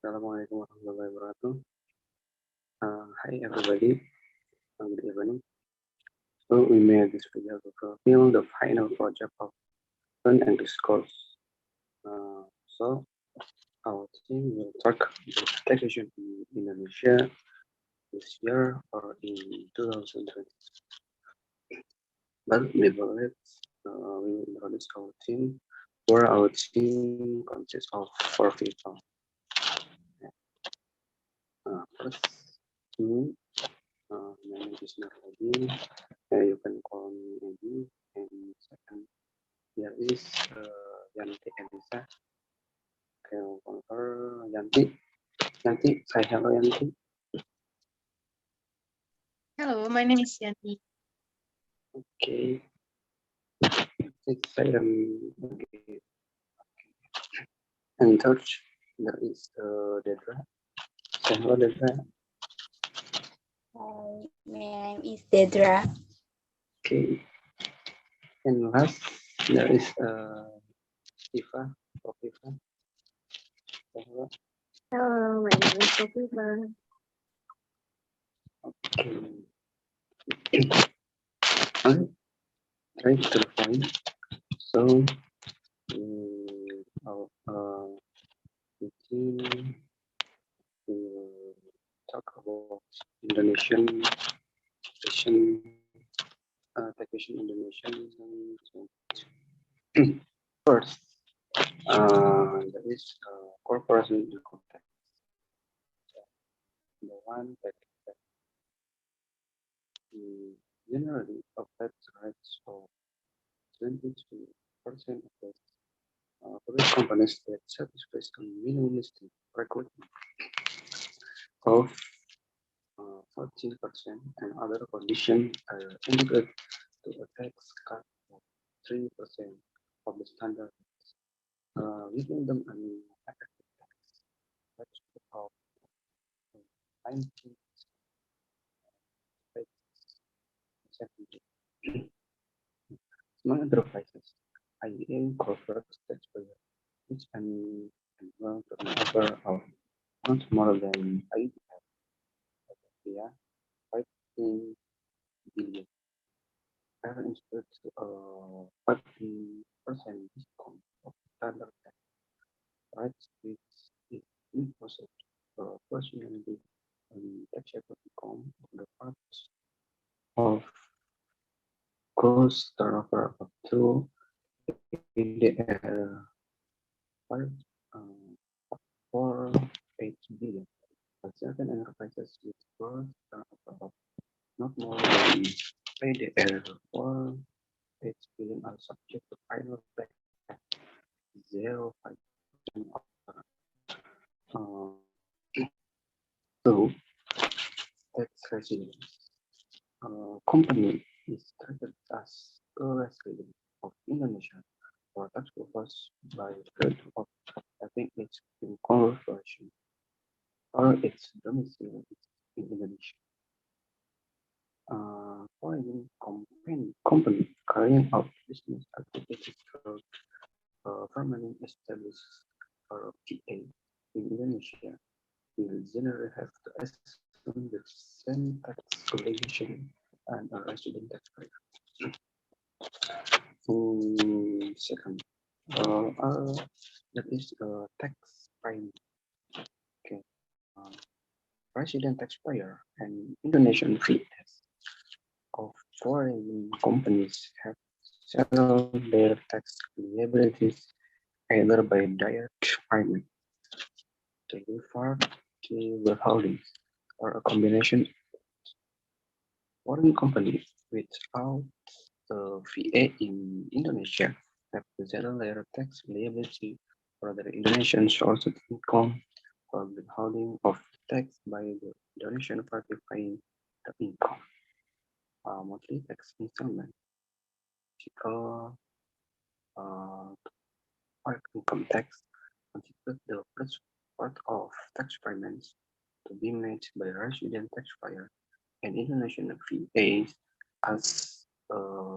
Assalamualaikum warahmatullahi wabarakatuh. Hi everybody, good evening. So we made this video to fulfill the final project of Learn English course. So our team will talk about taxation in Indonesia this year or in 2020. But before that, we will introduce our team, where our team consists of 4 people. First, me. My name is Nurdin. You can call me Edi. And second, there is Yanti and Lisa. Okay, I'll call her Yanti. Yanti, say hello, Yanti. Hello, my name is Yanti. Okay. It's okay. And third, there is Dedra. Say hello, Dedra. Hi, my name is Dedra. Okay. And last, there is Iva. Iva. Say hello. Hello, my name is Sophia. Okay. Right to the point. So, the team will talk about Indonesian taxation, taxation Indonesian. First, there is corporation income tax. The one that generally affects rates of 22% of the public companies that satisfies a minimalistic requirement of 14%, and other conditions are indicated to a tax cut of 3% of the standard, giving them an effective tax rate of 19%. Among enterprises, IEA corporate taxpayer, which annual turnover of not more than 15 billion, are instead 15% discount of standard tax rates, which is imposed proportionally on taxable income of the parts of gross turnover up to ADR 5.48 billion. But certain enterprises with gross turnover of not more than ADR 4.8 billion are subject to final tax 0.5% of so tax residence. Company is treated as a resident of Indonesia for tax purposes by virtue of having its incorporation or its domicile in Indonesia. Foreign company carrying out business activities through permanent established or PA in Indonesia will generally have to assume the same tax obligation and a resident taxpayer. Second, that is tax prime. Okay, resident taxpayer and Indonesian VS of foreign companies have settled their tax liabilities either by direct payment, deferred withholdings, or a combination. Foreign companies without VA in Indonesia have to settle their tax liability for their Indonesian source of income for withholding of tax by the Indonesian party paying the income. Monthly tax installment, typical income tax, constitutes the first part of tax payments to be made by resident taxpayer and Indonesian VAs as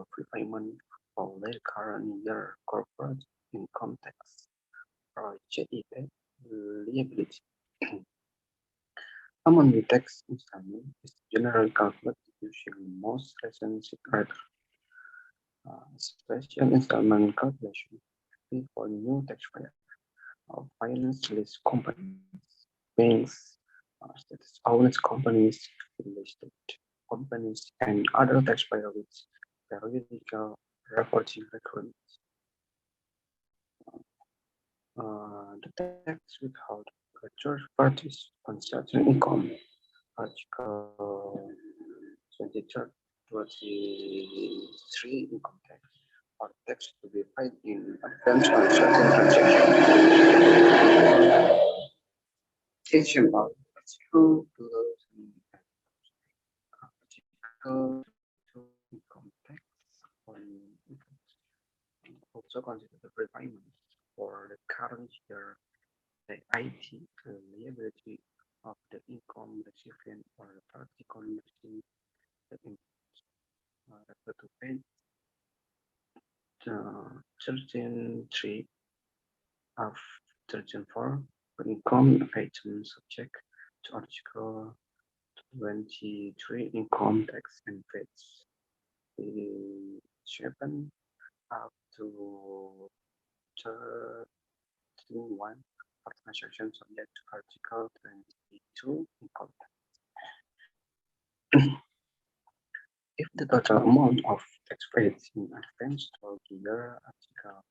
prepayment for their current year corporate income tax or JIT liability. Among the tax installment is generally calculated using most recent secret special installment calculation for new taxpayer of finance list companies, banks, status-owned companies, listed companies, and other taxpayer with periodical reporting requirements. The tax withheld by third parties on certain income, Article 23, 23 income tax, or tax to be paid in advance on certain transactions. Section of Article 22 income tax on income also consider the repayment for the current year the IT liability of the income recipient or the party converting the income to pay 13.3 of 13.4 for income item subject to Article 23 income tax and rates. 7 up to 13.1 for transactions subject to Article 22 income tax. If the total amount of tax paid in advance for the year Article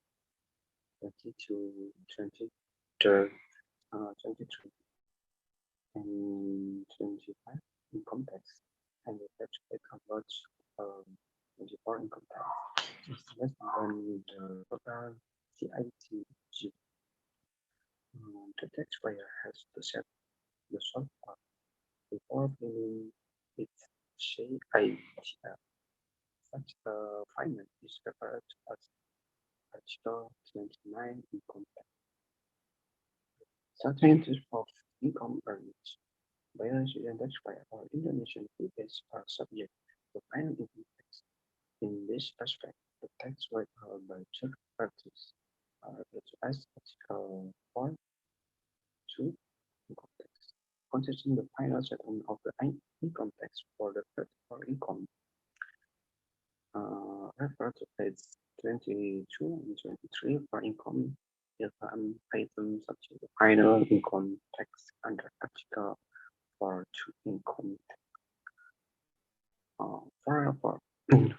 22, 23 and 25 income tax and the tax paid converts 24 income tax is less than the total CITG. The taxpayer has to set the shortfall before paying its CITL. Such payment is referred to as Article 29 income tax. Certain of income earned by a resident taxpayer or Indonesian PPs are subject to final income tax. In this respect, the tax rate held by third parties are referred to as Article 4.2 income tax, consisting the final settlement of the income tax for the particular income. Refer to page 22 and 23 for income items such as the final income tax under Article 4.2 income tax.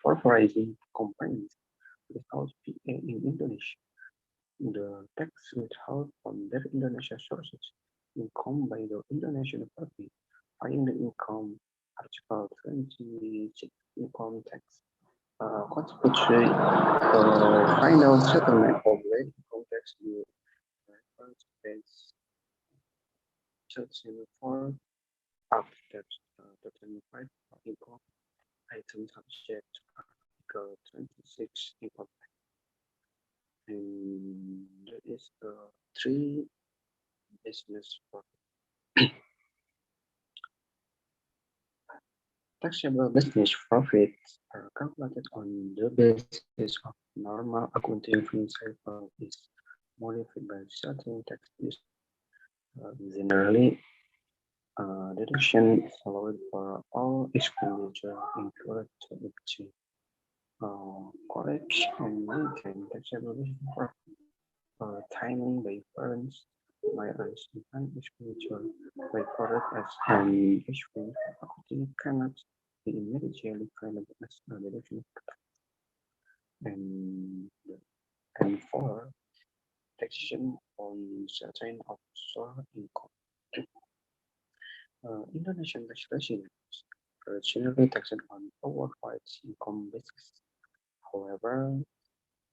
For foreign companies without PA in Indonesia, the tax withheld from their Indonesia sources income by the Indonesian party paying the income Article 26 income tax constitute final settlement of late income tax due reference page 13.4 after 13.5 for income items subject to Article 26 income tax. And that is the three business for taxable business profits are calculated on the basis of normal accounting principle is modified by certain tax use. Generally, deduction is allowed for all expenditure incurred to achieve collect and maintain taxable business profit. Timing by firms by an expenditure recorded as an expense for accounting cannot be immediately claimed as a deduction. And for taxation on certain offshore income. Indonesian taxation is generally taxed on a worldwide income basis. However,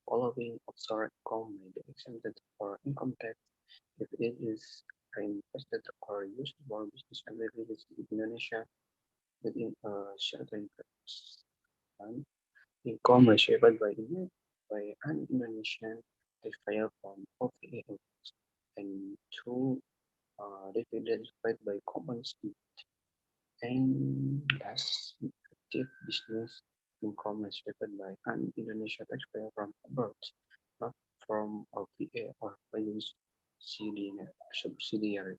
following offshore income may be exempted for income tax if it is reinvested or used for business activities in Indonesia within a certain period. Income received by an Indonesian taxpayer from OPA and two dividends paid by companies and thus active business income received by an Indonesian taxpayer from abroad, not from OPA or finance subsidiary.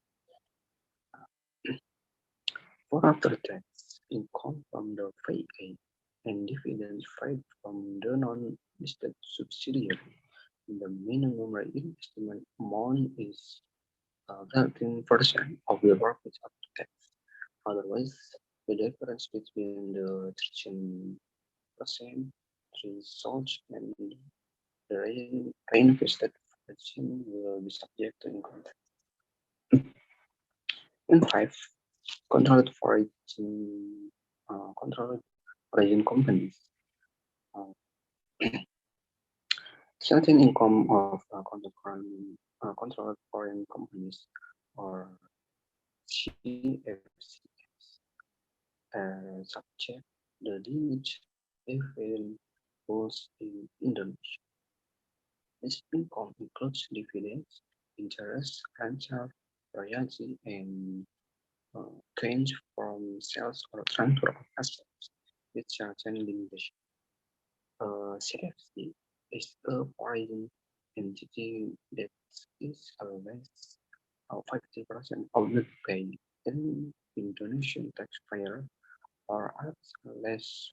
For after-tax income from the VA and dividends paid from the non-listed subsidiary, the minimum rate investment amount is 13% of the profits after tax. Otherwise, the difference between the 13% results and the reinvested fraction will be subject to income tax. And five, controlled controlled origin companies. Uh, Certain income of controlled foreign companies or CFCs subject the limit even rules in Indonesia. This income includes dividends, interest, rent, royalty, and gains from sales or transfer of assets with certain limitations. CFC is a foreign entity that is less 50% of the pay in Indonesian taxpayer or as less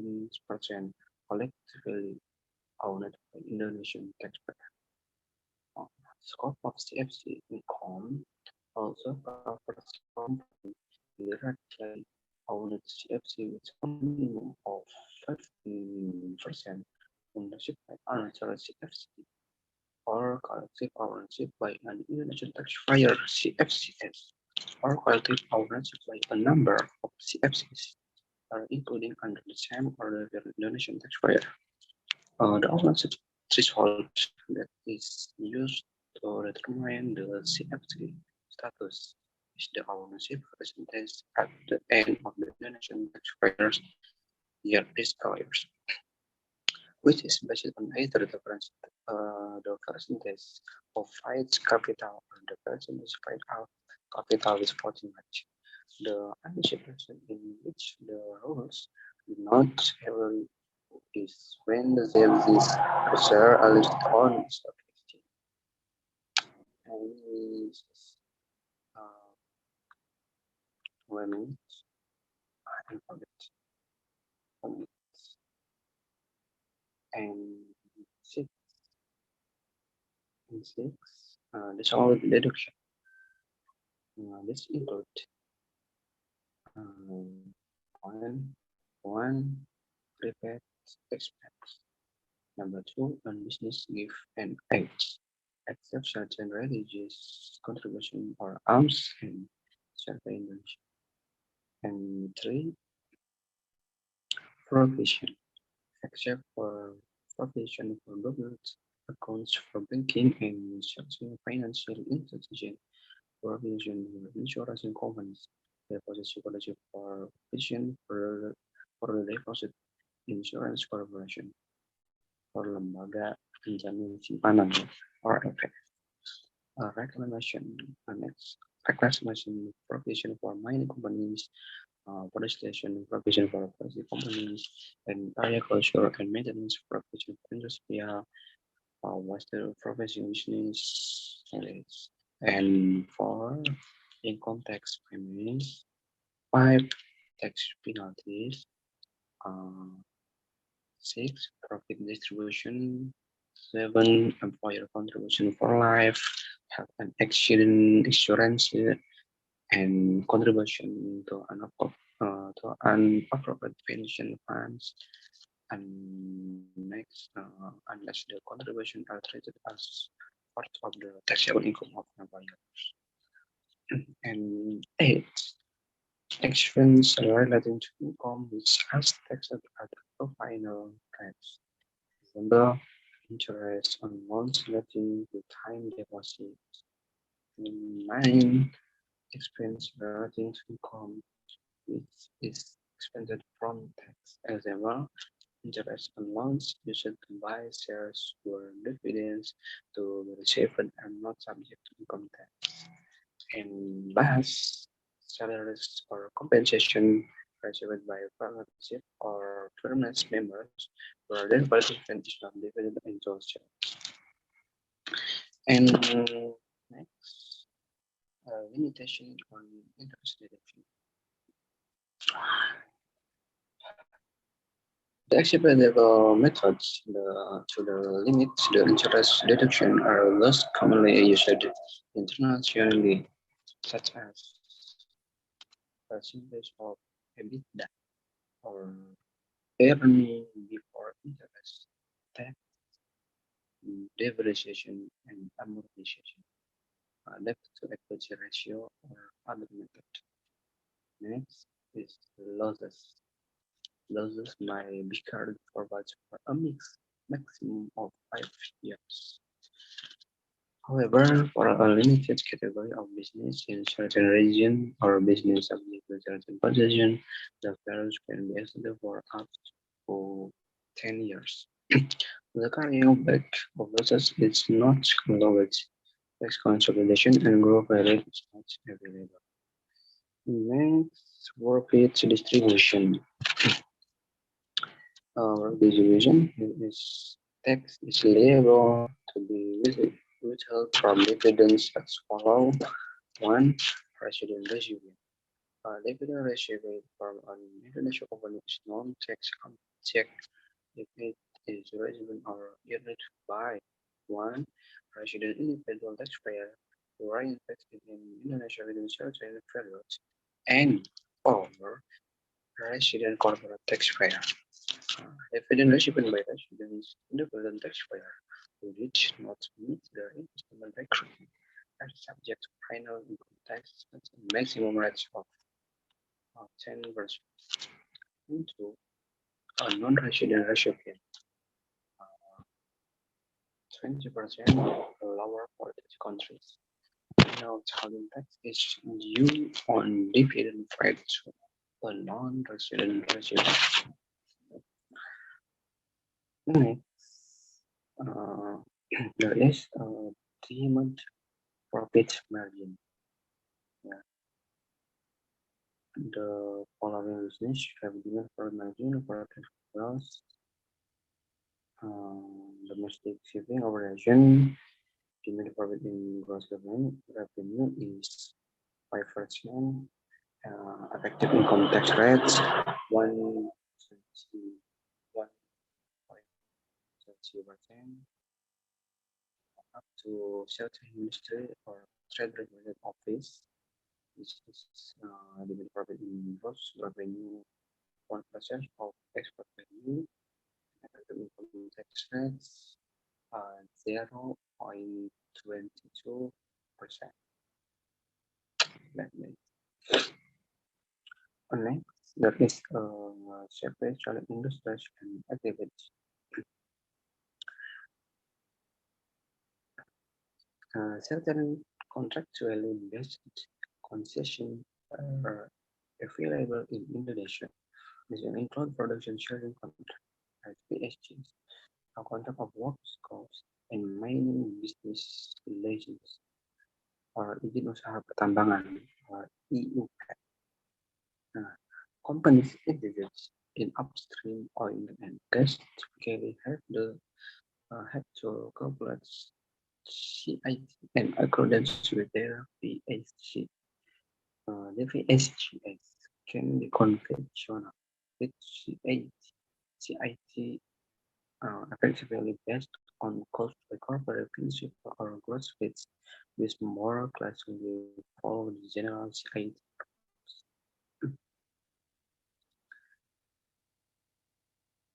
15% collectively owned by Indonesian taxpayer. Scope of CFC income also covers company directly owned CFC with a minimum of 15% ownership by another CFC or collective ownership by an Indonesian taxpayer CFCS or collective ownership by a number of CFCs including under the same or the Indonesian taxpayer. The ownership threshold that is used to determine the CFC status is the ownership percentage at the end of the Indonesian taxpayers' year disclosures, which is based on either the percentage of paid capital or the percentage paid out capital with voting rights. The anticipation in which the rules do not heavily is when the services share are listed on stock exchange. And uh, when I forget and six and six this all deduction. This include one prepaid expense. Number two, on business gift and aids, except certain religious contribution or alms and surveillance. And three, provision, except for provision for government accounts for banking and certain financial institutions, provision for insurance companies, deposit security for provision for the deposit insurance corporation, for lembaga penjamin simpanan or efek. Reclamation annex, reclamation provision for mining companies, forestation provision for forestry companies, and agriculture and maintenance provision for industrial, water provision business, and for income tax payments, five tax penalties, uh, six profit distribution, seven employer contribution for life, health and accident insurance, and contribution to unappropriate pension funds. And next, unless the contribution are treated as part of the taxable income of employers. And eight, expense relating to income which has taxed at the final tax. Example, interest on loans relating to time deposits. Nine, expense relating to income which is expended from tax. Example, interest on loans used to buy shares or dividends to be received and not subject to income tax. And last, salaries or compensation received by partnership or firm's members where their participant is not divided into shares. And next, limitation on interest deduction. The acceptable methods to the limit the interest deduction are less commonly used internationally, such as percentage of EBITDA or earning before interest, tax, depreciation, and amortization, debt to equity ratio, or other method. Next is losses. Losses may be carried forward for a maximum of 5 years. However, for a limited category of business in certain region or business subject to certain position, the values can be extended for up to 10 years. The carrying back of losses is not allowed. Tax consolidation and growth rate is not available. Next, profit distribution. Distribution is tax is liable to be withheld from dividends as follow. One, resident recipient. Dividend received from an international company is non-tax object if it is received or earned by one resident individual taxpayer who reinvested in Indonesia within certain periods and or resident corporate taxpayer. Dividend received by residents independent taxpayer who did not meet the investment requirement are subject to final income tax at a maximum rate of 10% into a non-resident recipient, 20% lower for these countries. Now, withholding tax is due on dividend paid to a non-resident recipient. Next, uh, there is a 3-month profit margin. Yeah. The following business have given for margin for loss. Domestic shipping operation, estimate profit in gross revenue is 5%. Effective income tax rates 1.20% up to certain ministry or trade regulated office. This is the profit in gross revenue 1% of export revenue. Effective income tax rates 0.22%. Next, there is separation industries and activities. Certain contractually based concessions are available in Indonesia. This include production sharing contract, PSGs, a contract of work scopes, and mining business relations, or izin usaha pertambangan, or EUP. Companies engaged in upstream oil and gas typically have to calculate CIT in accordance with their VSG. The VSGs can be conventional with CIT effectively based on cost by corporate principle or gross rates, with more closely follow the general CIT.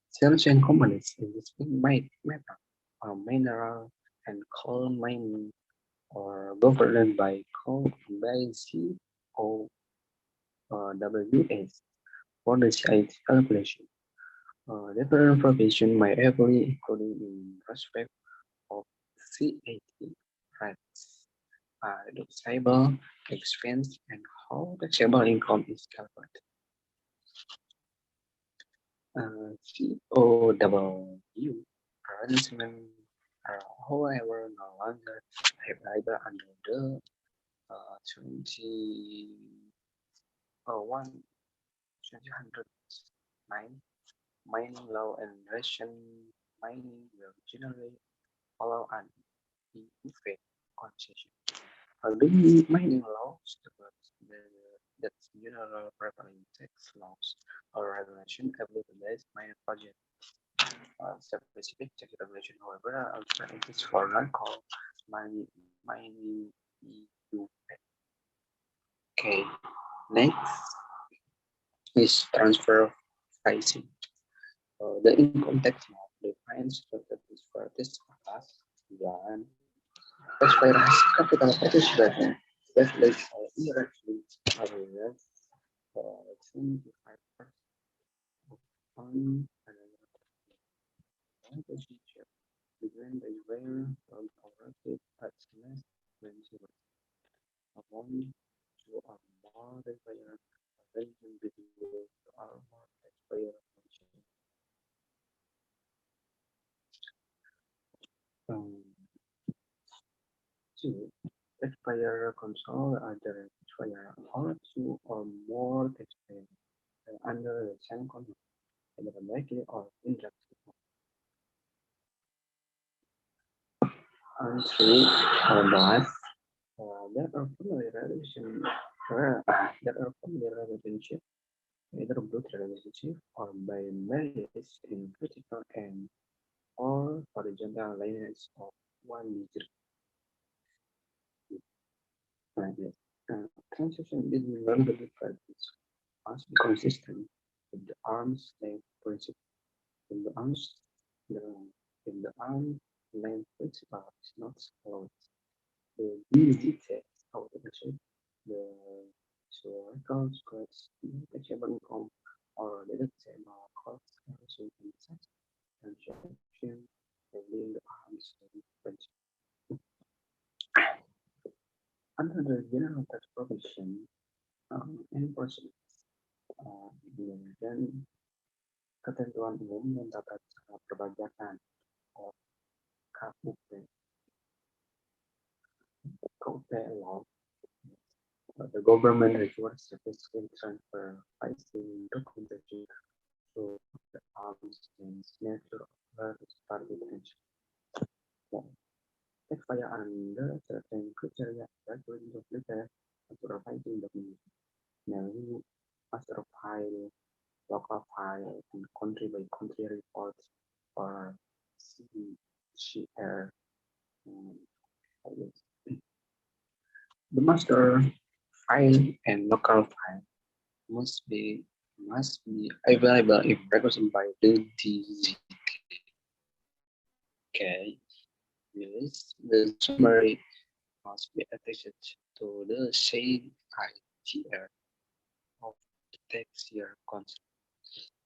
Sales and companies in this metal, mineral, and coal mining are governed by COWS for the CIT calculation. Different provisions may heavily including in respect of CIT rates, taxable expense, and how taxable income is calculated. COW arrangement are however no longer available under the 2009 mining law, and Russian mining will generally follow an effect concession. The mining law stipulates the that general preparing tax laws or regulation able to base minor project. Specific tax regulation, however, are alternatives for non-core mining EU. Okay, next is transfer pricing. The income tax law defines strategies for this class dan taxpayers capital participation, especially indirectly areas for 25% on and procedure between the where from operative at less than zero among to a more taxpayer arrangement between our more taxpayer function. Um, Two, taxpayer control other taxpayer or two or more taxpayers under the same contract, either directly or indirectly. And three, the last, there are family relations there are family relationships, either blood relationship or by marriage in critical and or horizontal lineage of one digit. Yes. Transaction between related parties must be consistent with the arm's length principle. If the arm's the if the arm's length principle is not followed, the details of the action, the historical squares, taxable income, or deductible costs are assumed in such transaction within the arm's length principle. Under the general tax provision, any person dan ketentuan umum dan tata cara perpajakan or KUP, law, the government requires sufficient transfer pricing documentation to the arms and nature of the party potential. Taxpayer under certain criteria regularly to prepare and pricing documentation, namely master file, local file, and country by country reports or CCR. The master file and local file must be available if requested by the DZK. The summary must be attached to the said ITR of the tax year concept.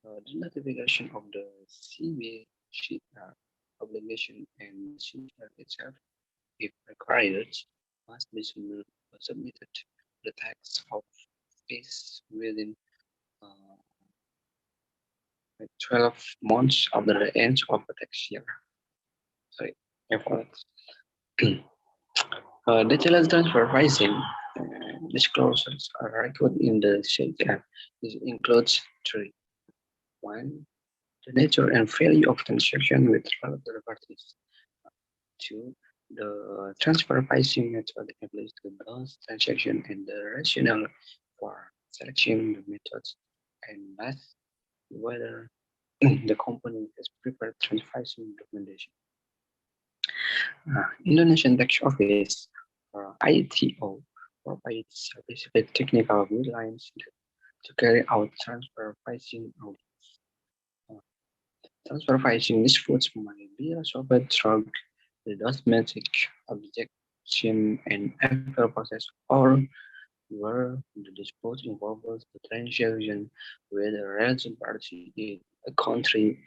The notification of the CBCR obligation and the CBR itself, if required, must be submitted the tax of fees within uh, 12 months after the end of the tax year. Sorry, efforts. Detailed transfer pricing disclosures are recorded in the CHF. This includes three. One, the nature and value of transaction with other parties. Two, the transfer pricing method applies to those transactions and the rationale for selecting the methods. And last, whether the company has prepared transfer pricing documentation. Indonesian Tax Office, or ITO, provides specific technical guidelines to carry out transfer pricing audits. Transfer pricing disputes might be resolved through the domestic objection and appeal process, or where the dispute involves the transaction with a relevant party in a country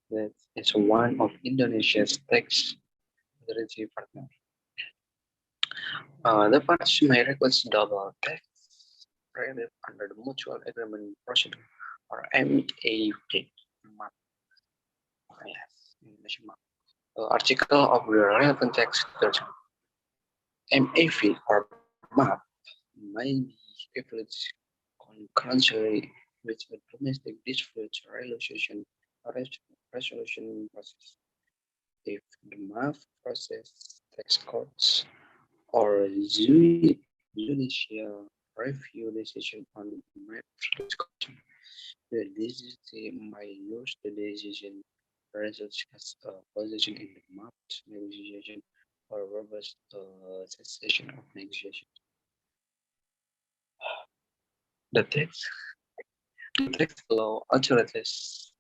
that is one of Indonesia's tax authority partners. The parties may request double tax relief under the Mutual Agreement Procedure, or MAP. Yes, article of the relevant tax authority. MAP or MAP may be applied concurrently with a domestic dispute resolution process. If the MAP process tax courts or judicial review decision on maps discussion. The DCC may use the decision results as a position in the mapped negotiation or robust cessation of negotiation. The text, the text allow authorities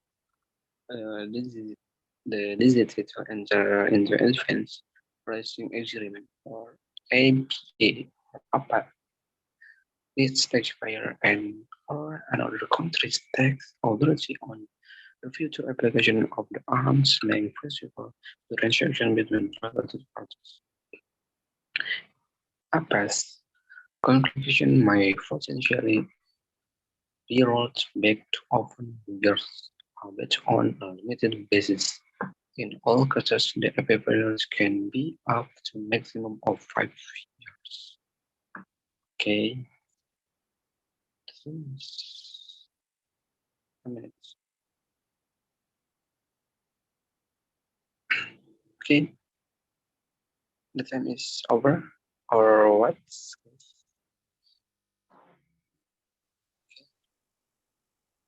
the legislature to enter into advance pricing agreement or APA or APA with taxpayer and or another country's tax authority on the future application of the arm's length principle to transaction between related parties. APA's conclusion may potentially be rolled back to often years, albeit on a limited basis. In all cases, the equivalence can be up to maximum of 5 years. Okay, since a minute. Okay, the time is over, or what?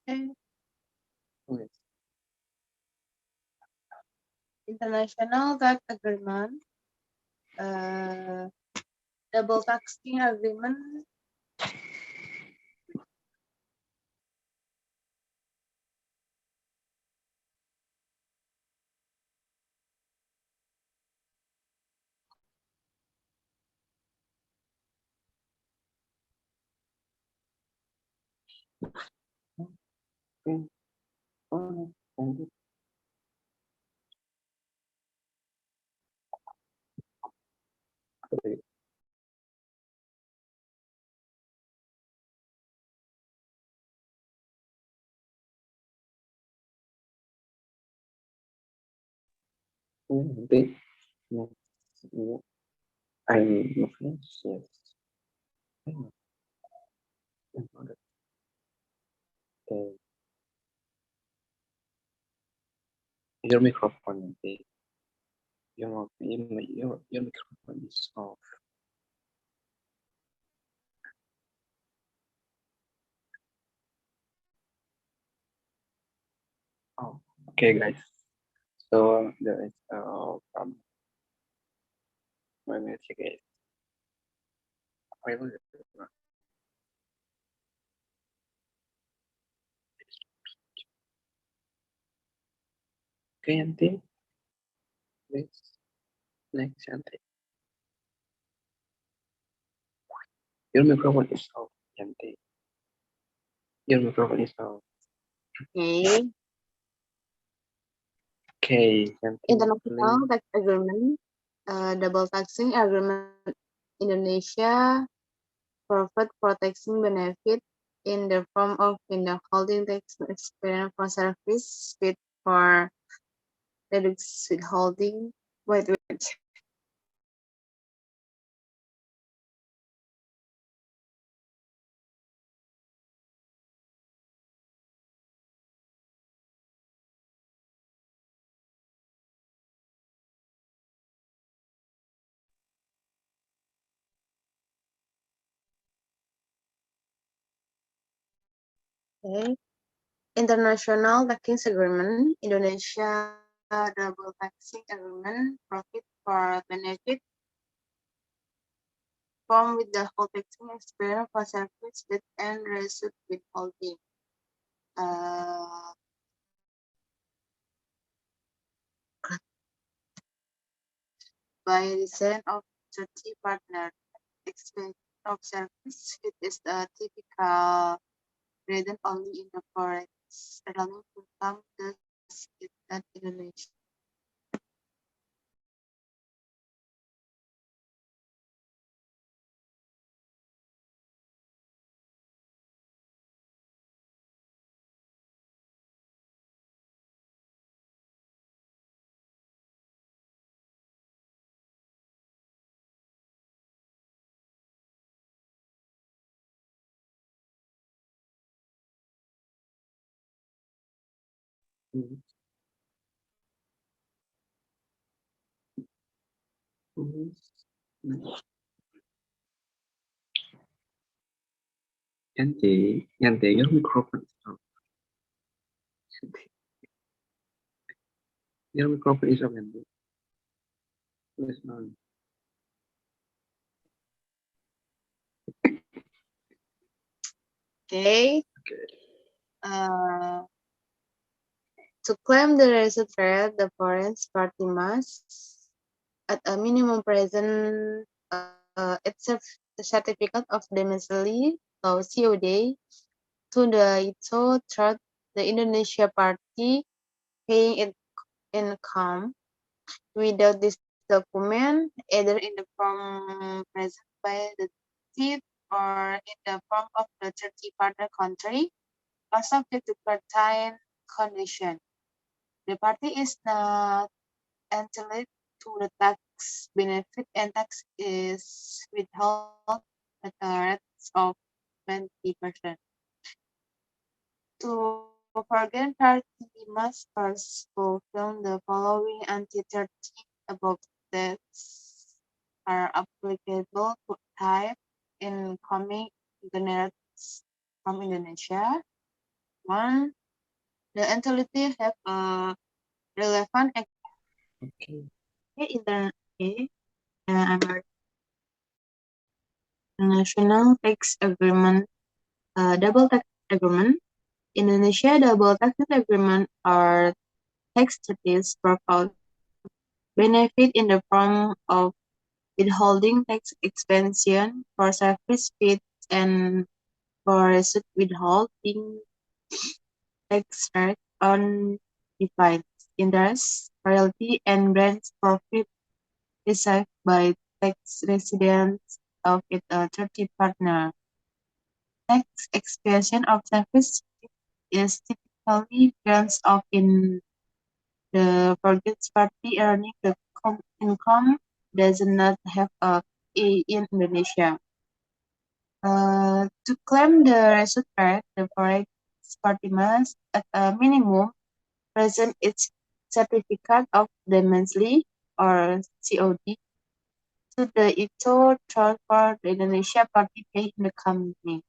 Okay. Okay. International tax agreement, double taxing agreement, Okay. Oh, thank you. Okay. Okay. Yes. Yeah. I'm French. Yes. I'm not. Okay. Your microphone. Okay. Your microphone is off. Oh. Okay, guys. So there is a problem. Let me check it. I will. Okay, Auntie. Please. Next, Auntie. Your microphone is off, Auntie. Your microphone is off. Okay. Okay, Auntie. International Please. tax agreement, double taxing agreement Indonesia provide protecting benefit in the form of withholding tax experience for service fit for reduced withholding. Wait. Okay. International taxing agreement Indonesia double taxing agreement profit for benefit form with the whole taxing experience for service that and result withholding. Uh, by reason of 30 partner expense of service, it is the typical graded only in the forex economic income thus it at Indonesia. Mhm. Mhm. Yante, your microphone is on. Your microphone is on, Yante. Please on. Okay. Uh, to claim the reserve rate, the foreign party must, at a minimum, present its certificate of domicile or COD to the ITO third the Indonesia party paying its income. Without this document, either in the form present by the thief or in the form of the third partner country, are subject to certain condition. The party is not entitled to the tax benefit and tax is withheld at a rate of 20%. To foreign party must first fulfill the following anti-30 above dates are applicable to type incoming generates from Indonesia. One, the entity have a relevant Okay. international tax agreement, double tax agreement. Indonesia double tax agreement are tax treaties provide benefit in the form of withholding tax expansion for service fees and for receipt withholding tax rate on defined interest, royalty, and grants profit received by tax residents of its third partner. Tax expansion of service is typically grants of in the forgets party earning the income does not have a in Indonesia. To claim the reserve rate, the foreign party must, at a minimum, present its certificate of domicile or COD to the ITO transfer the Indonesia party pay in the company.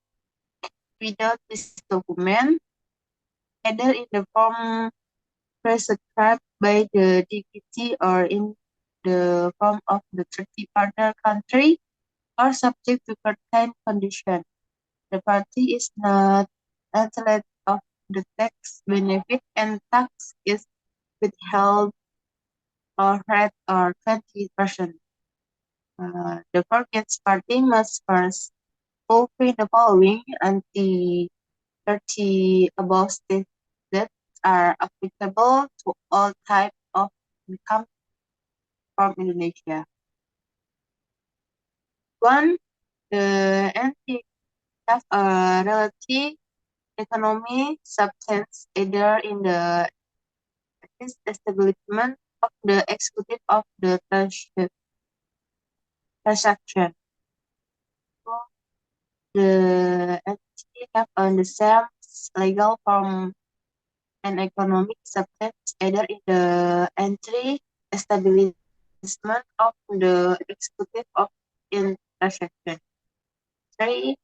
Without this document, either in the form prescribed by the DPT or in the form of the treaty partner country, are subject to certain conditions. The party is not entitled of the tax benefit and tax is withheld or rate or 20%. The forgets party must first fulfill the following anti 30 above states that are applicable to all types of income from Indonesia. One, the entity have a relative economy substance either in the establishment of the executive of the transaction. The entity have the same legal form and economic substance either in the entry establishment of the executive of in transaction. Three,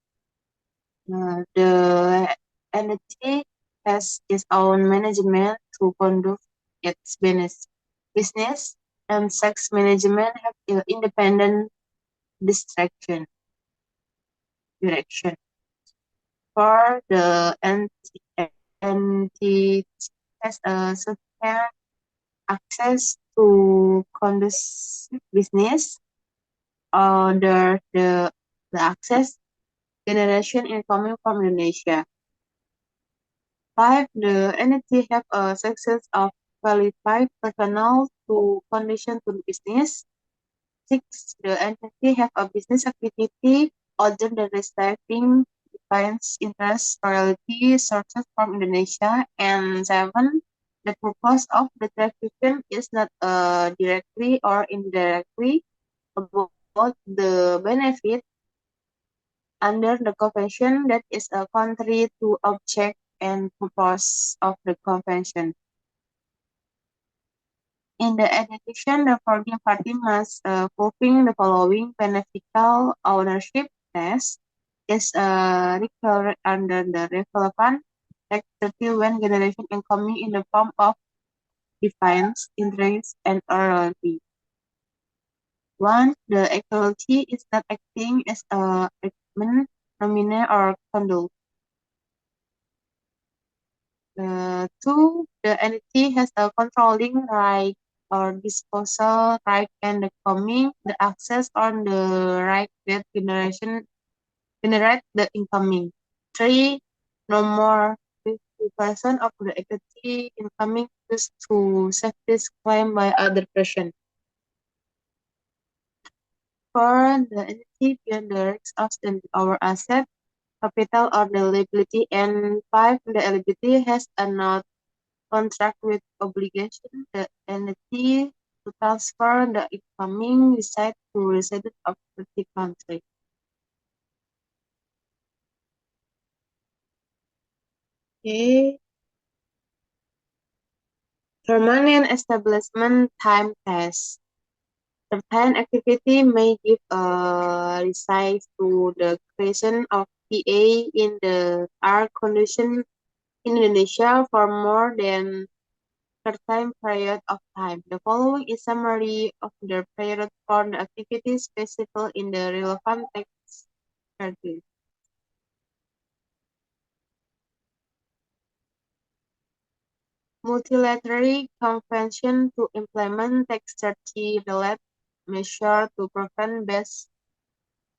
the entity has its own management to conduct its business and sex management have independent direction. For the entity has a sufficient access to conduct business under the access generation incoming from Indonesia. 5. The entity have a success of qualified personnel to condition to business. 6. The entity have a business activity other than receiving defines interest royalty sources from Indonesia. And 7. The purpose of the taxation is not directly or indirectly about the benefit under the convention that is contrary to object and purpose of the convention. In the adjudication, the foreign party must fulfill the following beneficial ownership test. is recorded under the relevant tax treaty when generation incoming in the form of dividends, interest, and royalty. One, the equality is not acting as a agreement, nominee, or conduct. Two, the entity has a controlling right or disposal right and the coming, the access on the right that generate the incoming. Three, no more 50% of the equity incoming used to save this claim by other person. Four, the entity beyond the risks of our asset, capital, or the liability. And five, the liability has a not contract with obligation the entity to transfer the incoming reside to resident of the country. Okay. Permanent establishment time test. Certain activity may give a reside to the creation of PA in the R condition in Indonesia for more than certain period of time. The following is summary of the period for the activities specified in the relevant text article. Multilateral convention to implement tax treaty-related measures to prevent base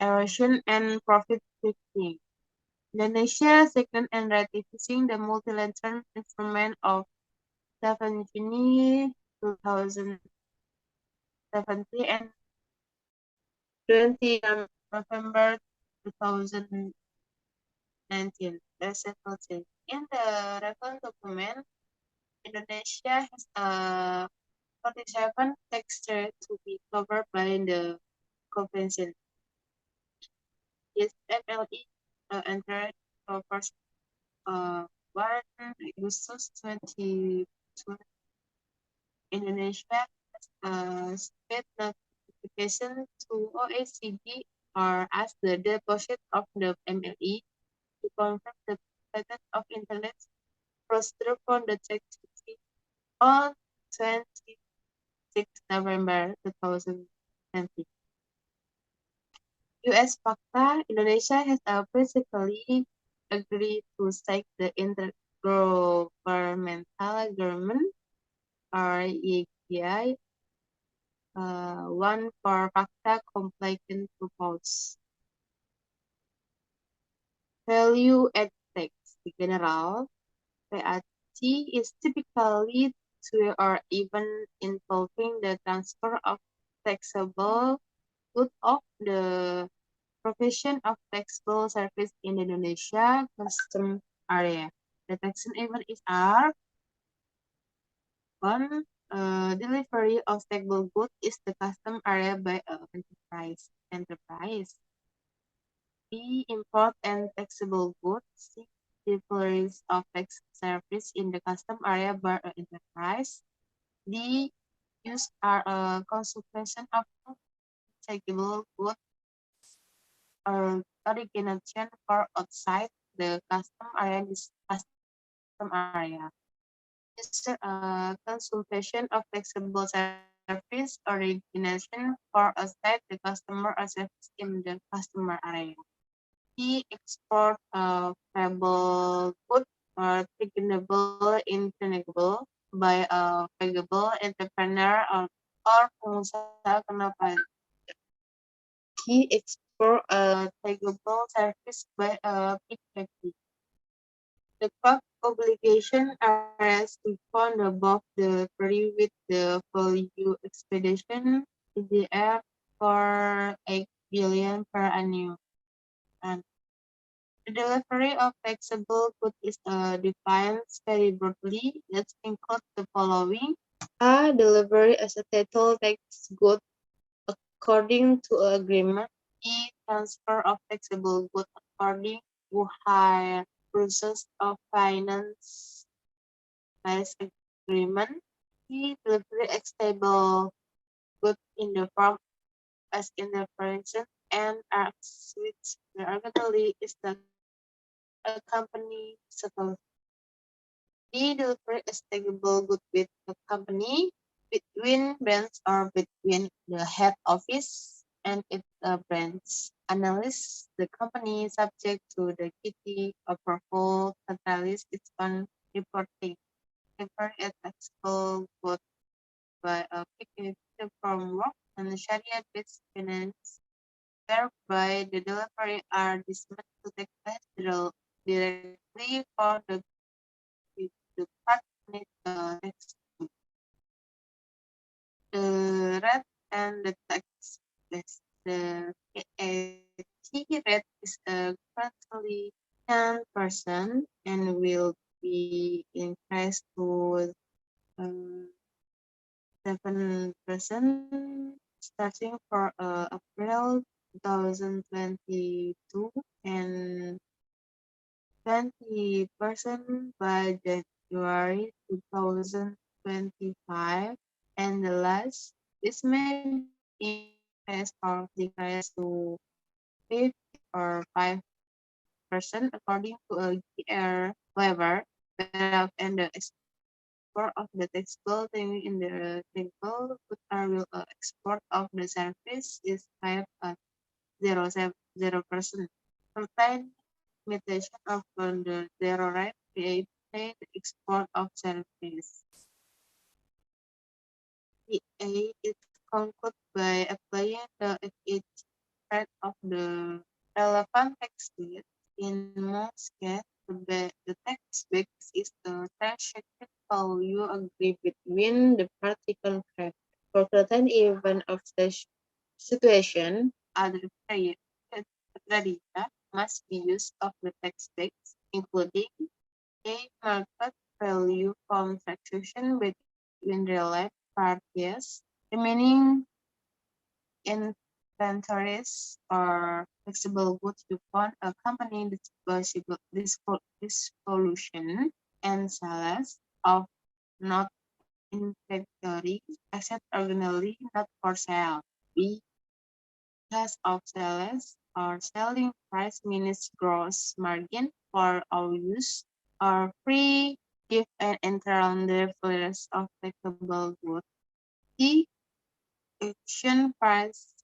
erosion and profit shifting. Indonesia signed and ratifying the multilateral instrument of 7 Juni 2017 and 20 November 2019, respectively. In the relevant document, Indonesia has 47 textures to be covered by the convention. Its MLE entered first 1 Augustus 2020. Indonesia has made notification to OECD or as the deposit of the MLE to confirm the status of internet procedure for the tax on 26 November 2020. US FACTA, Indonesia has basically agreed to take the Intergovernmental Agreement or EGI one for FACTA compliant proposed. Value added tax in general, VAT is typically to or even involving the transfer of taxable goods of the provision of taxable service in Indonesia custom area. The taxation event is R. One, delivery of taxable goods is the custom area by an enterprise. B, import and taxable goods. C, deliveries of tax service in the custom area by an enterprise. D, use are a consultation of taxable goods or origination for outside the custom area. Consultation of taxable service origination for outside the customer or service in the customer area. He export payable goods or triggerable, internable by a payable entrepreneur or pengusaha kena pajak. He export a taxable service by a PKP. The PAC obligation areas defined above the period with the value expedition EDF for 8 billion per annum. And the delivery of taxable goods is defined very broadly. Let's include the following. A delivery as a title tax good according to agreement. B, transfer of taxable goods according to higher process of finance based agreement. C, delivery stable goods in the form as in the reference and acts which arguably is the company suppose. The delivery is taxable good with the company, between brands or between the head office and its branch analyst. The company subject to the kitty approval catalyst its own reporting. Refer a taxable good by a fictive framework and Sharia-based finance, whereby the delivery are dismissed to take place directly for the partner tax. The rate and the tax base. The VAT rate is currently 10% and will be increased to 7% starting for April 2022 and 20% by January 2025, and the last, this may be increased or decreased to 50 or 5% according to a year waiver, whereof and the export of the taxable thing in the table will export of the service is 5.0%. Certain limitation of the zero rate create the export of service. The is concluded by applying the FH rate of the relevant tax rate. In most cases, the tax base is the transaction value agreed between the party contract. For certain event of such situation, other criteria must be used of the tax base, including a market value from taxation between related parties, remaining inventories or taxable goods upon a company dissolution and sales of not inventory asset originally not for sale. B. Cost of sales or selling price minus gross margin for our use or free give and internal deliveries of taxable goods. D. Auction price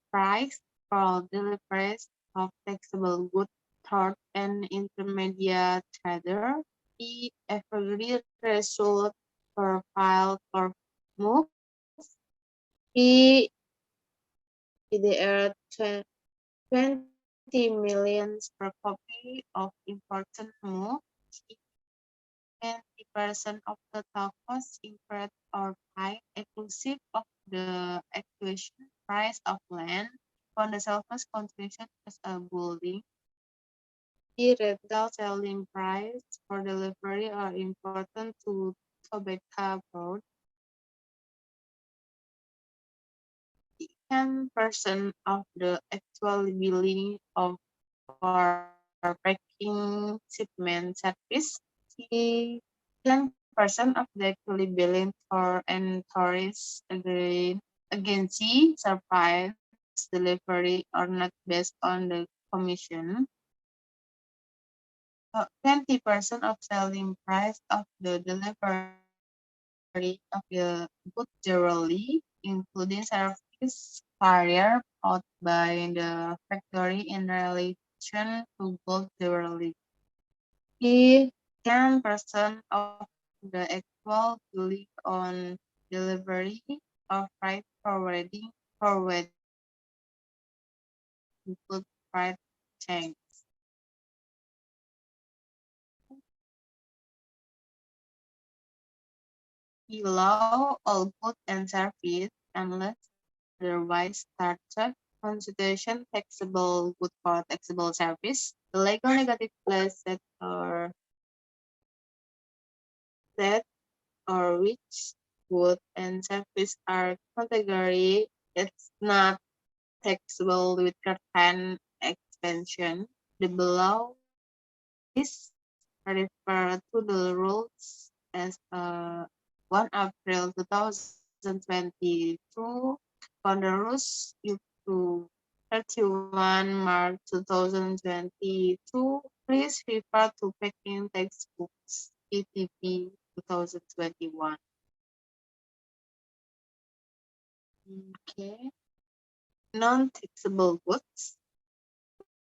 for deliveries of taxable goods third and intermediate trader. E. Every result per file or move. E. There are 20 million per copy of important move. 20% of total cost incurred or paid, inclusive of the acquisition price of land, for the seller's contribution as a building. The retail selling price for delivery are important to tobacco board. 10% of the actual billing of for packing shipment service. 10% of the actually billing for and tourist agency service delivery are not based on the commission. 20% of selling price of the delivery of the good generally, including service carrier out by the factory in relation to gold jewelry. 10% of the actual billing on delivery of freight forwarding include freight chains. Below all goods and service, unless otherwise started, constitution taxable good for taxable service. The legal negative place that or which good and service are category it's not taxable with certain expansion. The below is refer to the rules as 1 April 2022 on the rules to 31 March 2022. Please refer to packing textbooks ETP 2021. Okay. Non-taxable goods.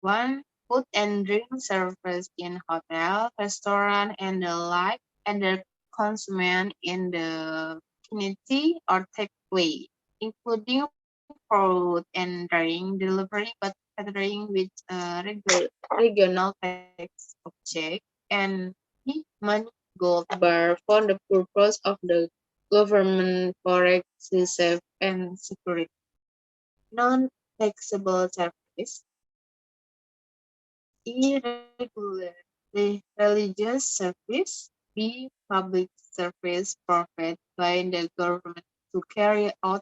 1. Food and drink service in hotel, restaurant, and the like, and the consumption in the community or takeaway, including food and drink delivery, but catering with regional tax object, and money gold bar for the purpose of the government forex reserve and security. Non-taxable service. Irregular religious service. B. Public service provided by the government to carry out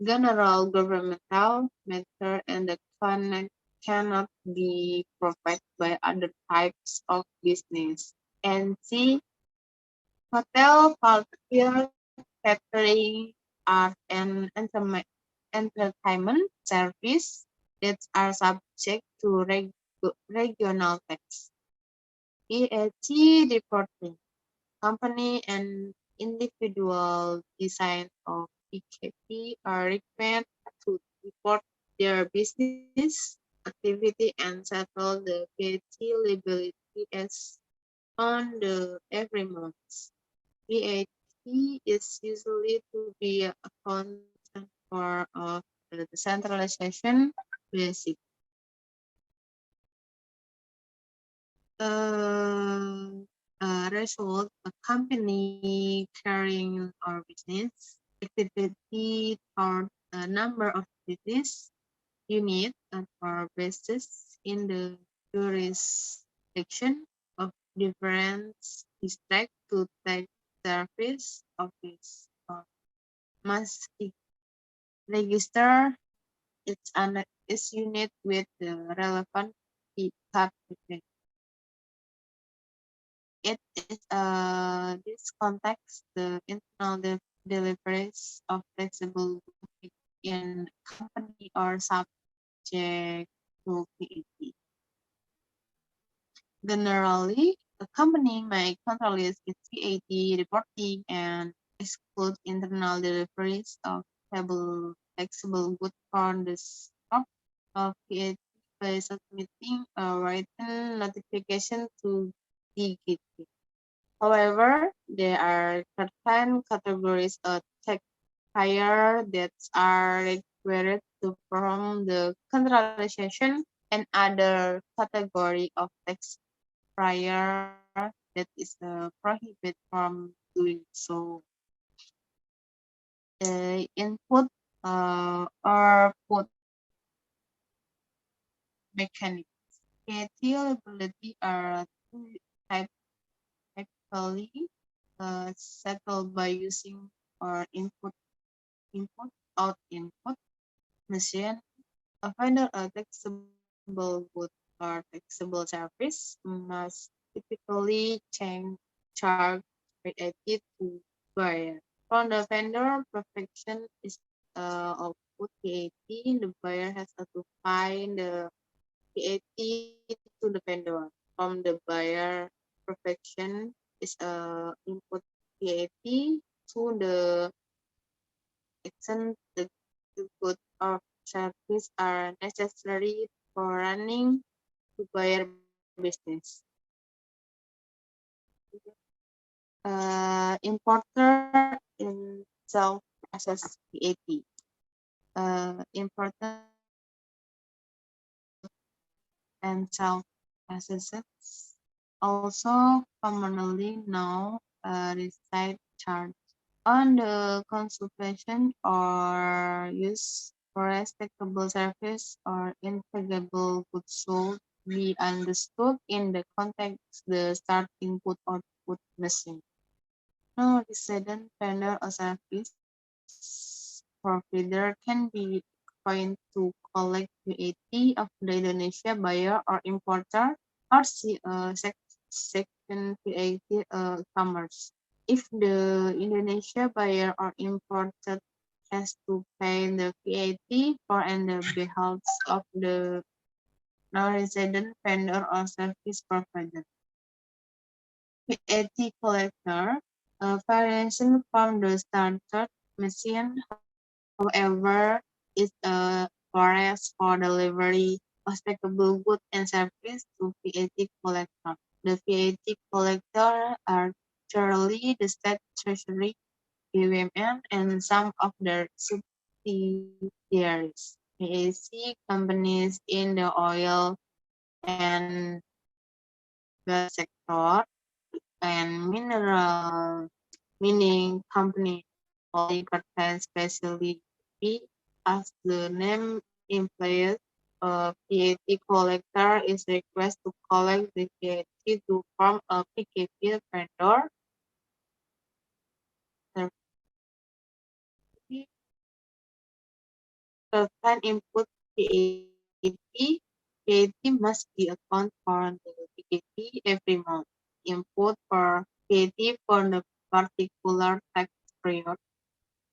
general governmental matter and the cannot be provided by other types of business. And C. Hotel, particular catering, art, and entertainment service that are subject to regional tax. VAT reporting. Company and individual design of PKP are required to report their business activity and settle the VAT liability as on the every month. VAT is usually to be accounted for of the decentralization basic. Result, a company carrying our business activity toward a number of business units or bases in the jurisdiction of different district to take service office must register its unit with the relevant certificate. It is this context the internal deliveries of flexible goods in company or subject to VAT. Generally, a company may control its VAT reporting and exclude internal deliveries of flexible goods from the scope of VAT by submitting a written notification to DGT. However, there are certain categories of taxpayer that are required to perform the centralization and other category of taxpayer that is prohibited from doing so. Input or put mechanics. VAT liability are two types typically settled by using or input out input machine. A vendor a taxable good or taxable service must typically charge VAT to buyer. From the vendor perfection is output VAT, the buyer has to find the VAT to the vendor. From the buyer perfection is input VAT to the extent the good or service are necessary for running to buyer business. Importer in self-assess VAT. Importer and self-assessed also commonly known receipt charge on the consumption or use for respectable service or intangible goods sold be understood in the context the start input output machine. No resident vendor or service provider can be appointed to collect VAT of the Indonesia buyer or importer or section VAT commerce. If the Indonesia buyer or importer has to pay the VAT for and the behalf of the non-resident vendor or service provider. VAT collector, a variation from the standard machine, however, is a forest for delivery of stackable goods and services to VAT collector. The VAT collector are generally the state treasury, UNPAM, and some of their subsidiaries, PAC companies in the oil and gas sector, and mineral mining company. Only contains specially as the name implies. A VAT collector is requested to collect the VAT to form a PKP vendor. Certain input VAT must be accounted for the PKP every month. Input for VAT for the particular tax period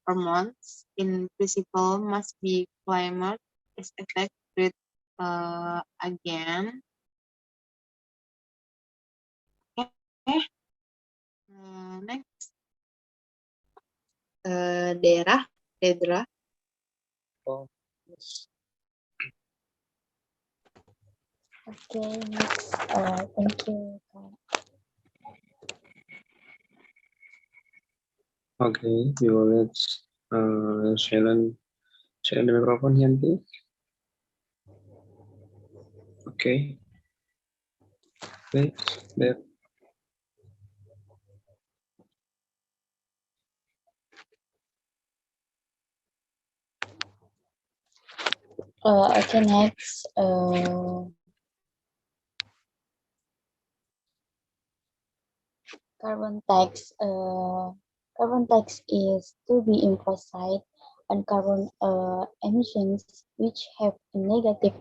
or months in principle must be claimed as a tax rate again. Okay. Next, Dedra. Oh, yes. Okay, next. Thank you, Kak. Okay, we will share the microphone, Yanti. Okay, next, there. Okay, next. Carbon tax. Carbon tax is to be imposed on carbon emissions which have a negative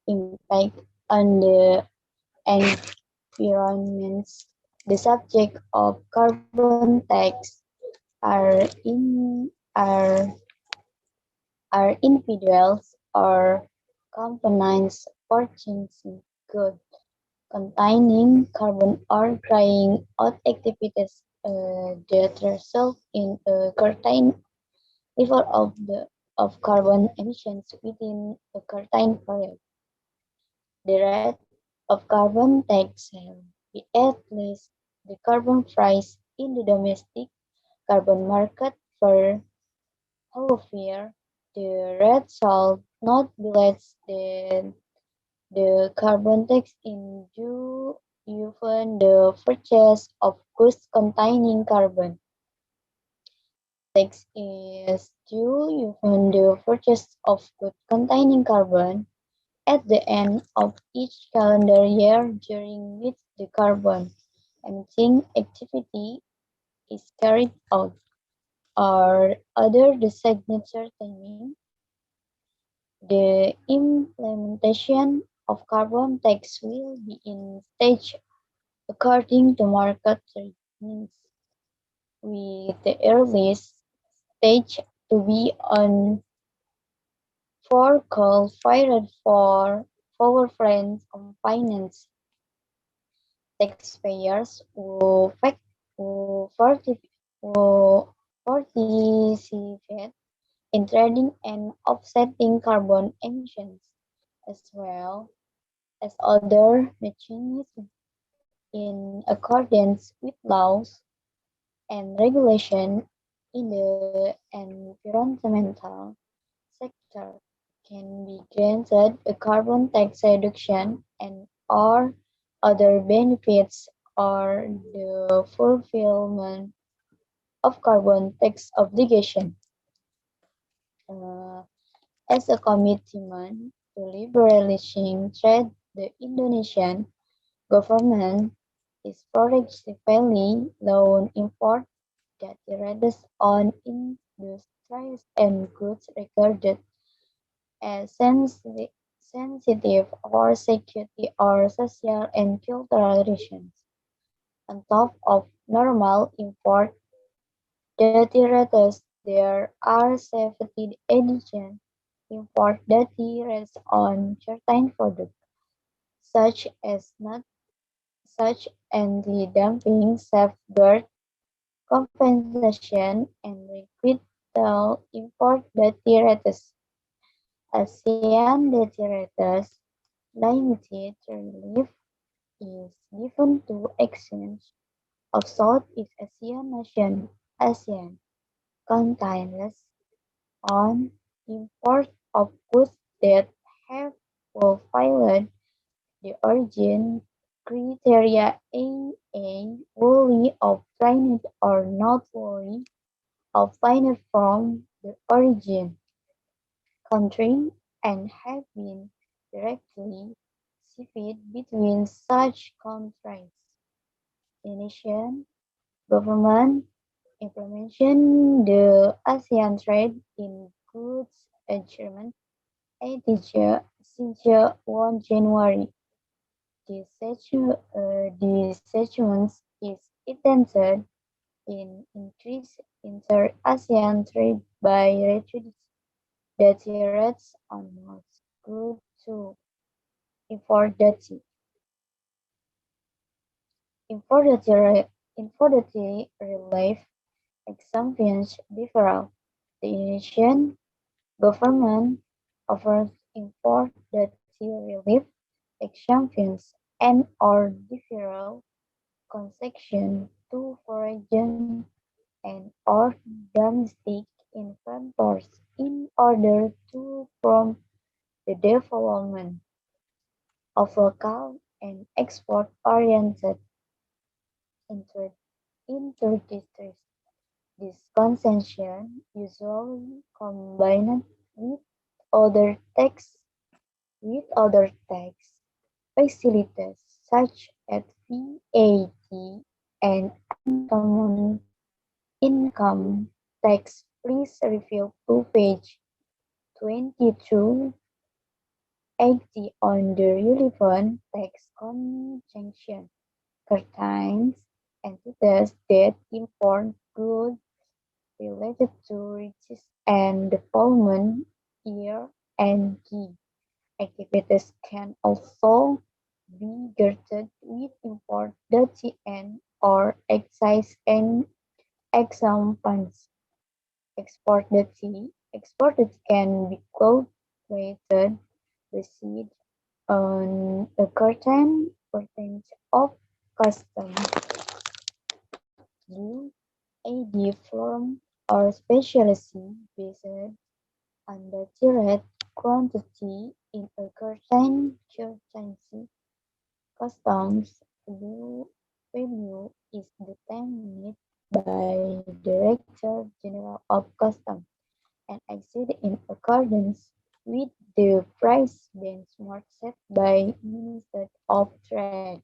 impact on the environment. The subject of carbon tax are in are are individuals or companies purchasing goods containing carbon or carrying out activities that result in a certain level of carbon emissions within a certain period. The rate of carbon tax shall be at least the carbon price in the domestic carbon market for however, the rate shall not be less than the carbon tax in due even the purchase of goods containing carbon. Tax is due even the purchase of goods containing carbon at the end of each calendar year during which the carbon emitting activity is carried out, or other designated timing. The implementation of carbon tax will be in stage according to market needs, with the earliest stage to be on for coal-fired for power plants on finance taxpayers who participate in trading and offsetting carbon emissions, as well as other mechanisms in accordance with laws and regulations in the environmental sector can be granted a carbon tax reduction and or other benefits or the fulfillment of carbon tax obligation. Uh, as a commitment to liberalizing trade, the Indonesian government is progressively loan import that rates on industries and goods regarded as sensitive or security or social and cultural reasons. On top of normal import duty rates There are 17 editions import duty rates on certain products, such as not such anti-dumping safeguard compensation and requital import duty rates. ASEAN duty rates limited relief is given to exchange of Southeast Asian nations. ASEAN contains on import of goods that have fulfilled the origin criteria A wholly obtained or not wholly obtained from the origin country and have been directly shipped between such countries. Indonesian government implementation the ASEAN Trade in Goods Agreement ATJ since 1 January. The settlement is intended in increase inter-ASEAN trade by reducing duty rates on most goods to import duty. Import duty relief exemptions deferral. The Indonesian government offers import duty relief exemptions and or deferral concession to foreign and or domestic inventors in order to promote the development of local and export-oriented industries. This concession usually combined with other tax facilities such as VAT and uncommon income tax. Please review to page 22 80 on the relevant tax conjunction contains entities that import goods related to research and development R&D activities can also be granted with import duty and or excise and exemptions. Export duty can be calculated based on a certain percentage of customs due from or specialty based on the direct quantity in a certain currency. Customs value is determined by the Director General of Customs and exceeded in accordance with the price benchmark set by Minister of Trade.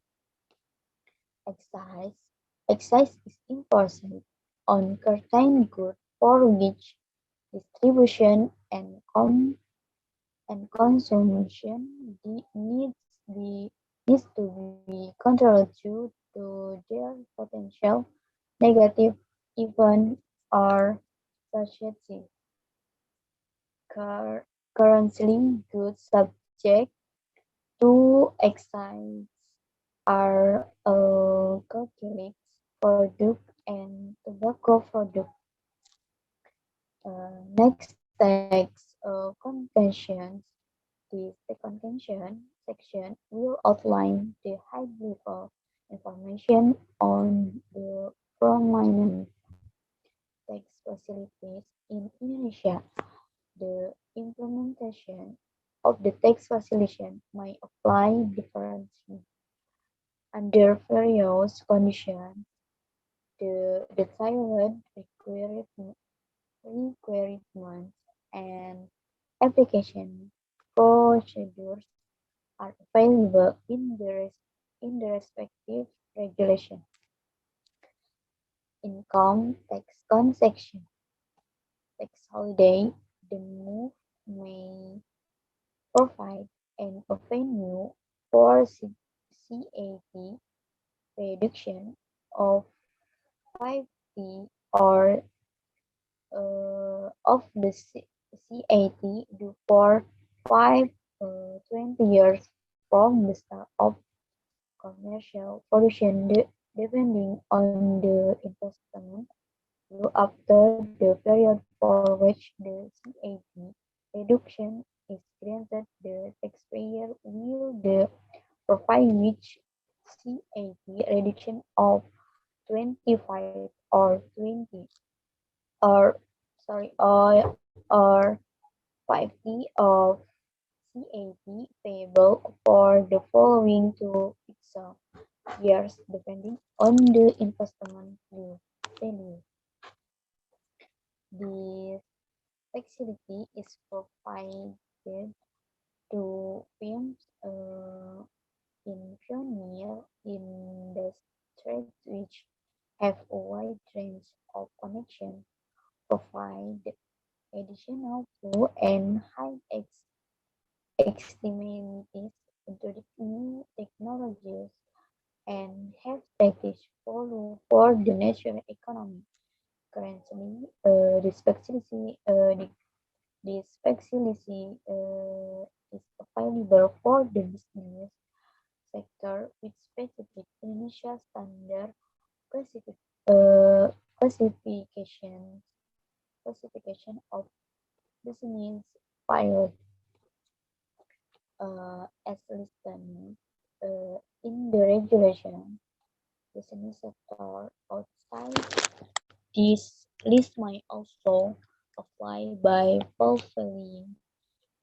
Excise Excise is imposed on certain goods for which distribution and consumption needs to be controlled due to their potential negative event or society. Currently, goods subject to excise are alcoholic product and tobacco product. Next text conventions. The second convention section will outline the high-level information on the prominent tax facilities in Indonesia. The implementation of the tax facilitation may apply differently under various conditions. The detailed requirements and application procedures are available in the respective regulation. Income tax concession tax holiday. The move may provide an avenue for CAT reduction of 50 or of the CAT due for 20 years from the start of commercial production, depending on the investment due after the period for which the CAT reduction is granted. The taxpayer will provide which CAT reduction of 25 or 20 or or 50 of CAT payable for the following two years depending on the investment value. This facility is provided to firms in pioneer industries which have a wide range of connections, provide additional flow and high extremities, introduce new technologies, and have strategic value for the national economy. Currently, this facility is available for the business sector with specific Indonesia standard specific uh, classifications classification of business pilot as listed in the regulation. Business sector outside this list might also apply by fulfilling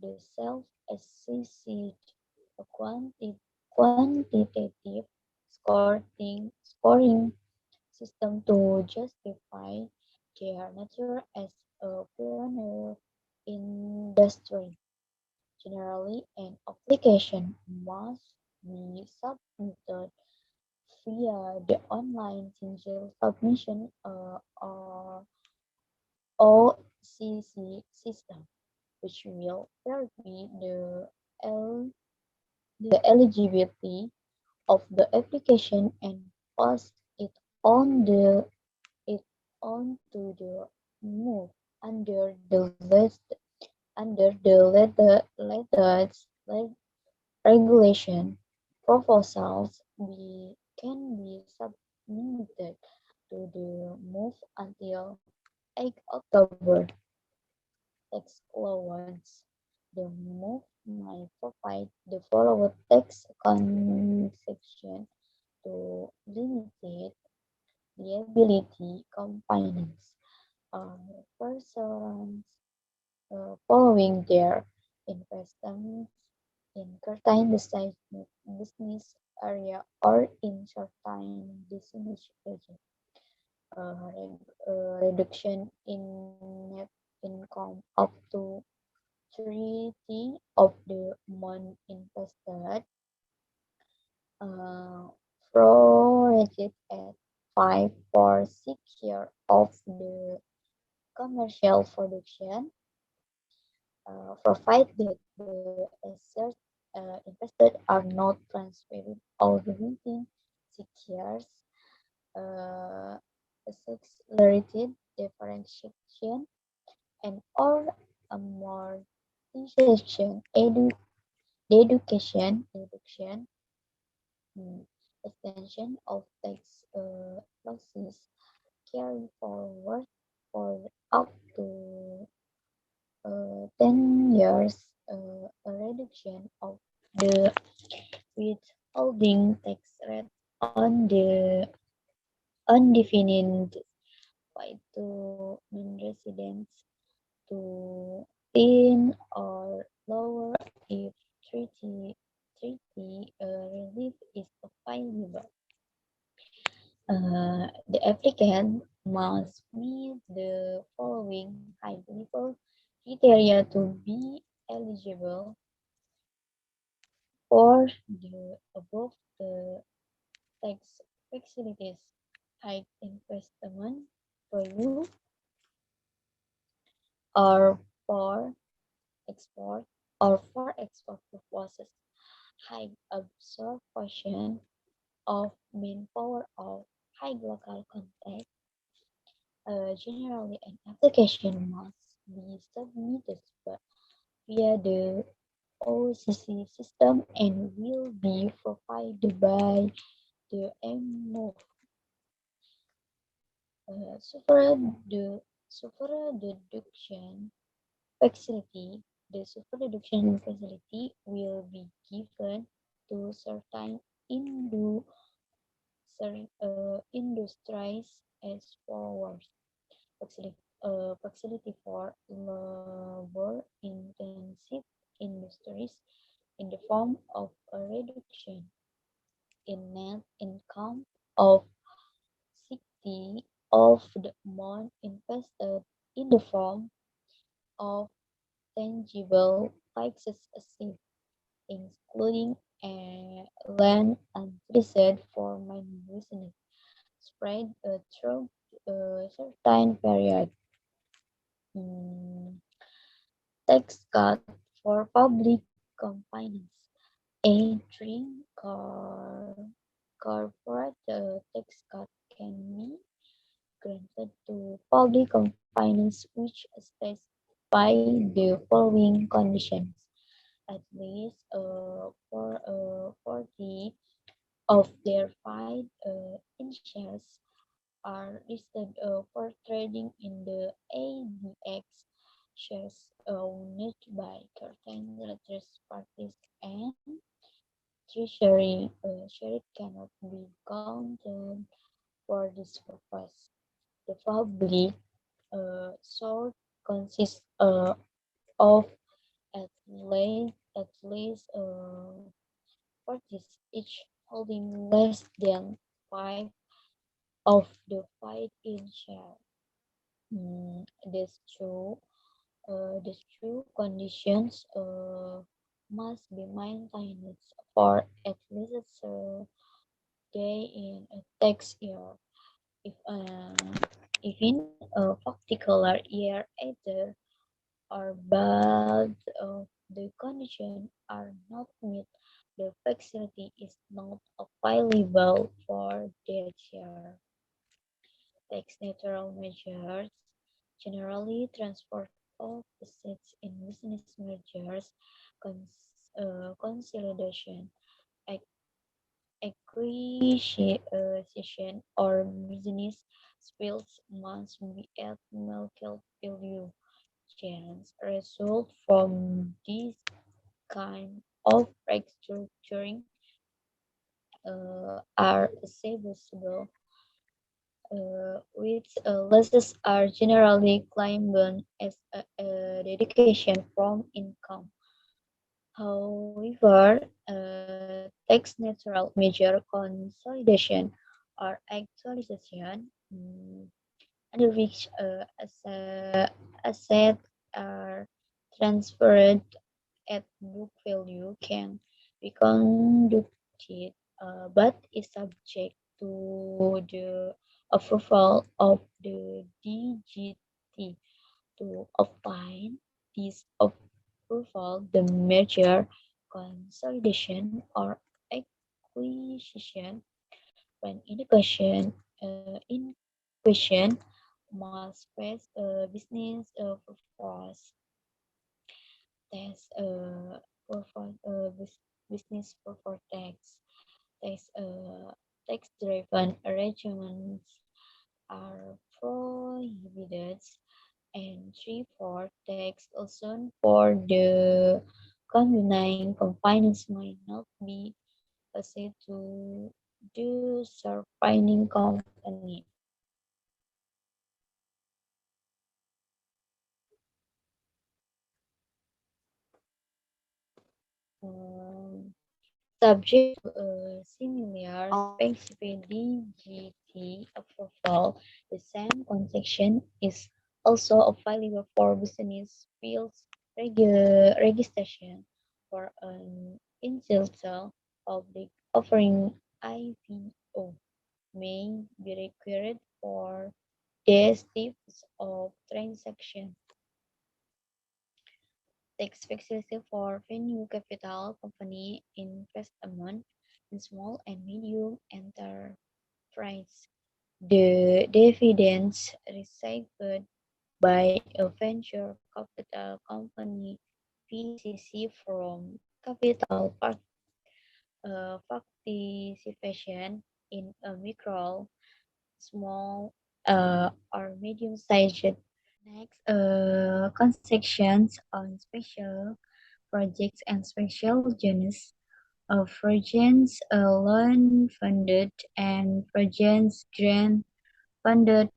the self-assessed quantitative scoring system to justify their nature as a pioneer industry. Generally, an application must be submitted via the online single submission OCC system, which will verify the eligibility of the application and pass it on it on to the move under the list under the latest regulation. Proposals can be submitted to the move until 8 October. Tax allowance. The move might provide the following tax concession to limited liability companies or persons following their investments in certain business area or in certain business region. Reduction in net income up to 3/10 of the amount invested, uh, prorated at 5 or 6 years of the commercial production, provided the assets invested are not transferred out within 6 years. Uh, accelerated differentiation and or amortization education mm, extension of tax losses carry forward for up to 10 years, a reduction of the withholding tax rate on the undefined by to non-residents to 10 or lower if treaty relief is available. The applicant must meet the following high-level criteria to be eligible for the above the tax facilities: high investment value or for export purposes, high absorption of manpower of high local content, Generally, an application must be submitted via the OCC system and will be provided by the MOV. The super deduction facility. The super deduction facility will be given to certain industries as follows. Facility for labor-intensive industries in the form of a reduction in net income of 60 of the amount invested in the form of tangible taxes received, including land and reserved for mining business, spread through a certain period. Mm, Tax cut for public companies. Entering corporate tax cut can be granted to public companies which specify the following conditions. At least 40 of their five in shares are listed for trading in the ADX shares owned by certain related parties and treasury cannot be counted for this purpose. The public sort consists of at least parties each holding less than five of the five in share. These two conditions must be maintained for at least a day in a tax year. If, uh, if in a particular year either or both of the conditions are not met, the facility is not available for that year. Tax neutral measures generally transport of assets in business mergers, consolidation, acquisition, or business spills must be at market value. Change result from this kind of restructuring are accessible, which losses are generally claimed as a dedication from income. However, tax neutral measure consolidation or actualization, under which assets are transferred at book value can be conducted, but is subject to the approval of the DGT. To obtain this approval, the merger, consolidation, or acquisition, when in question, must pass a business purpose test, business purpose tax, tax-driven arrangements are prohibited, and 3/4 tax also for the combining companies might not be passed to the surviving company. Um, Subject to a similar specific DGT approval, the same concession is also available for business fields registration for an institutional public offering IPO may be required for these types of transactions. Tax flexibility for venture capital company investment in small and medium enterprise. The dividends received by a venture capital company VCC from capital participation in a micro, small, or medium-sized. Next, concessions on special projects and special genus of projects loan funded and projects grant funded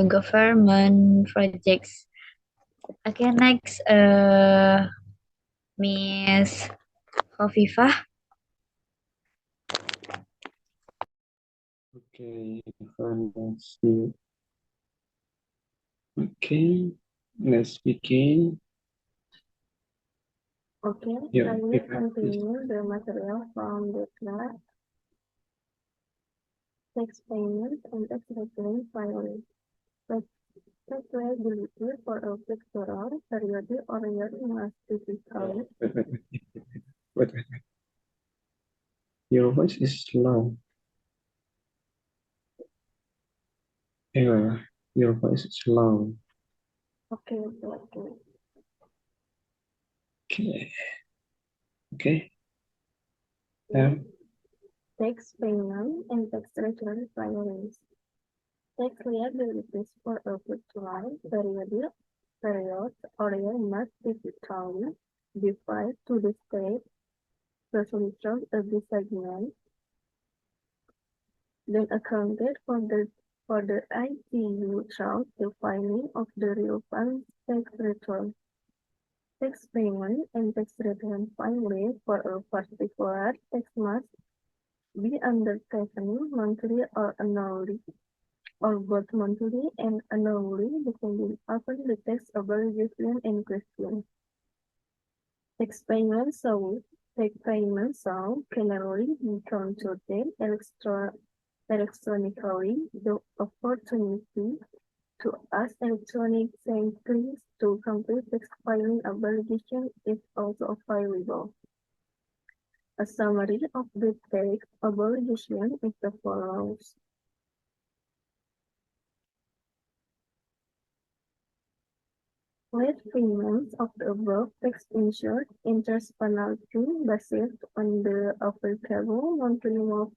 government projects. Okay, next, Miss Hovifah. Okay, let's see. Okay, let's begin. Okay, Yeah, I will if I please. continue the material from the class. Tax payment and tax return filing. Tax liability for a sectoral period or year must be discounted. Wait. Your voice is low. Yeah, your voice is low. Okay. Okay. Yeah. Tax payment and tax return filings. Tax liabilities for a sectoral period or year must be discounted defined to the state resolution of the segment, then accounted for the ITU through the filing of the relevant tax return. Tax payment and tax return filing for a particular tax must be undertaken monthly or annually, or both monthly and annually, depending upon the tax obligation in question. Tax payments shall generally be conducted electronically. The opportunity to ask electronic signatures to complete tax filing obligation is also available. A summary of the tax obligation is as follows. Late payments of the above tax insured interest penalty based on the applicable monthly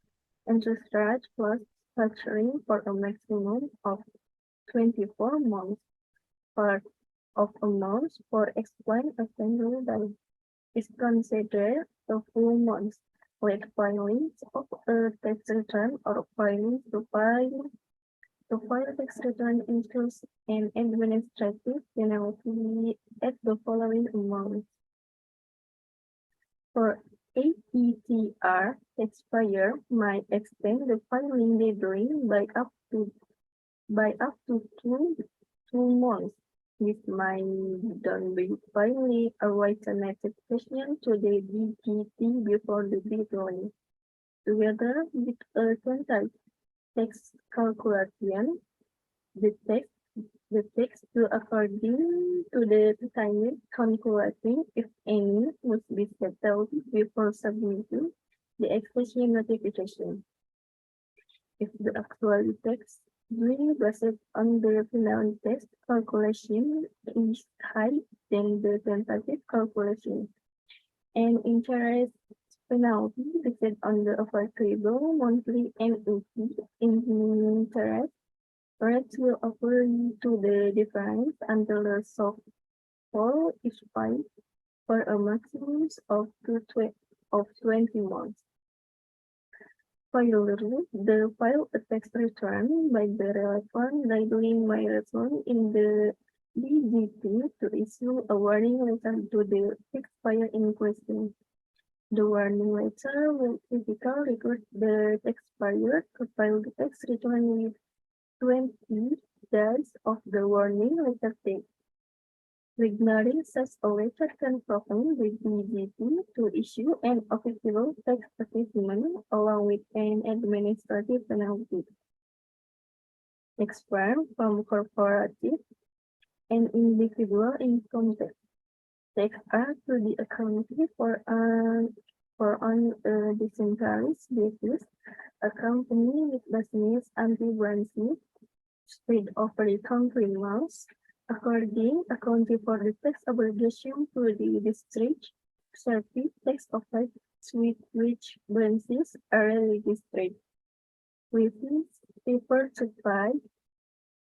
interest rate plus factoring for a maximum of 24 months. Part of amounts for explained assembly that is considered a full month. Late filings of a tax return or filings to file tax return interest and administrative penalty at the following amounts. For APTR, taxpayer might extend the filing deadline by up to two months. This might be done by filing a written notification to the DPT before the deadline. Together with a tentative tax calculation, the text to according to the time calculating, if any, must be settled before submitting the expression notification. If the actual text being based on the final text calculation is high, then the tentative calculation and interest penalty based on the applicable monthly NUT interest rate will occur to the difference until the shortfall is paid for a maximum of 20 months. Finally, the file a tax return by the relevant labeling my return in the DGT to issue a warning letter to the taxpayer in question. The warning letter will typically require the taxpayer to file the tax return with 20 days of the warning letter date. Ignoring such a letter can prevent the DGT to issue an official tax assessment along with an administrative penalty. Expand from corporative and individual income tax are to be accounted for on a decentralized basis a company with business anti-branches spread over the country months, accounting for the tax obligation to the district, service tax office with which branches are registered. With this paper to five,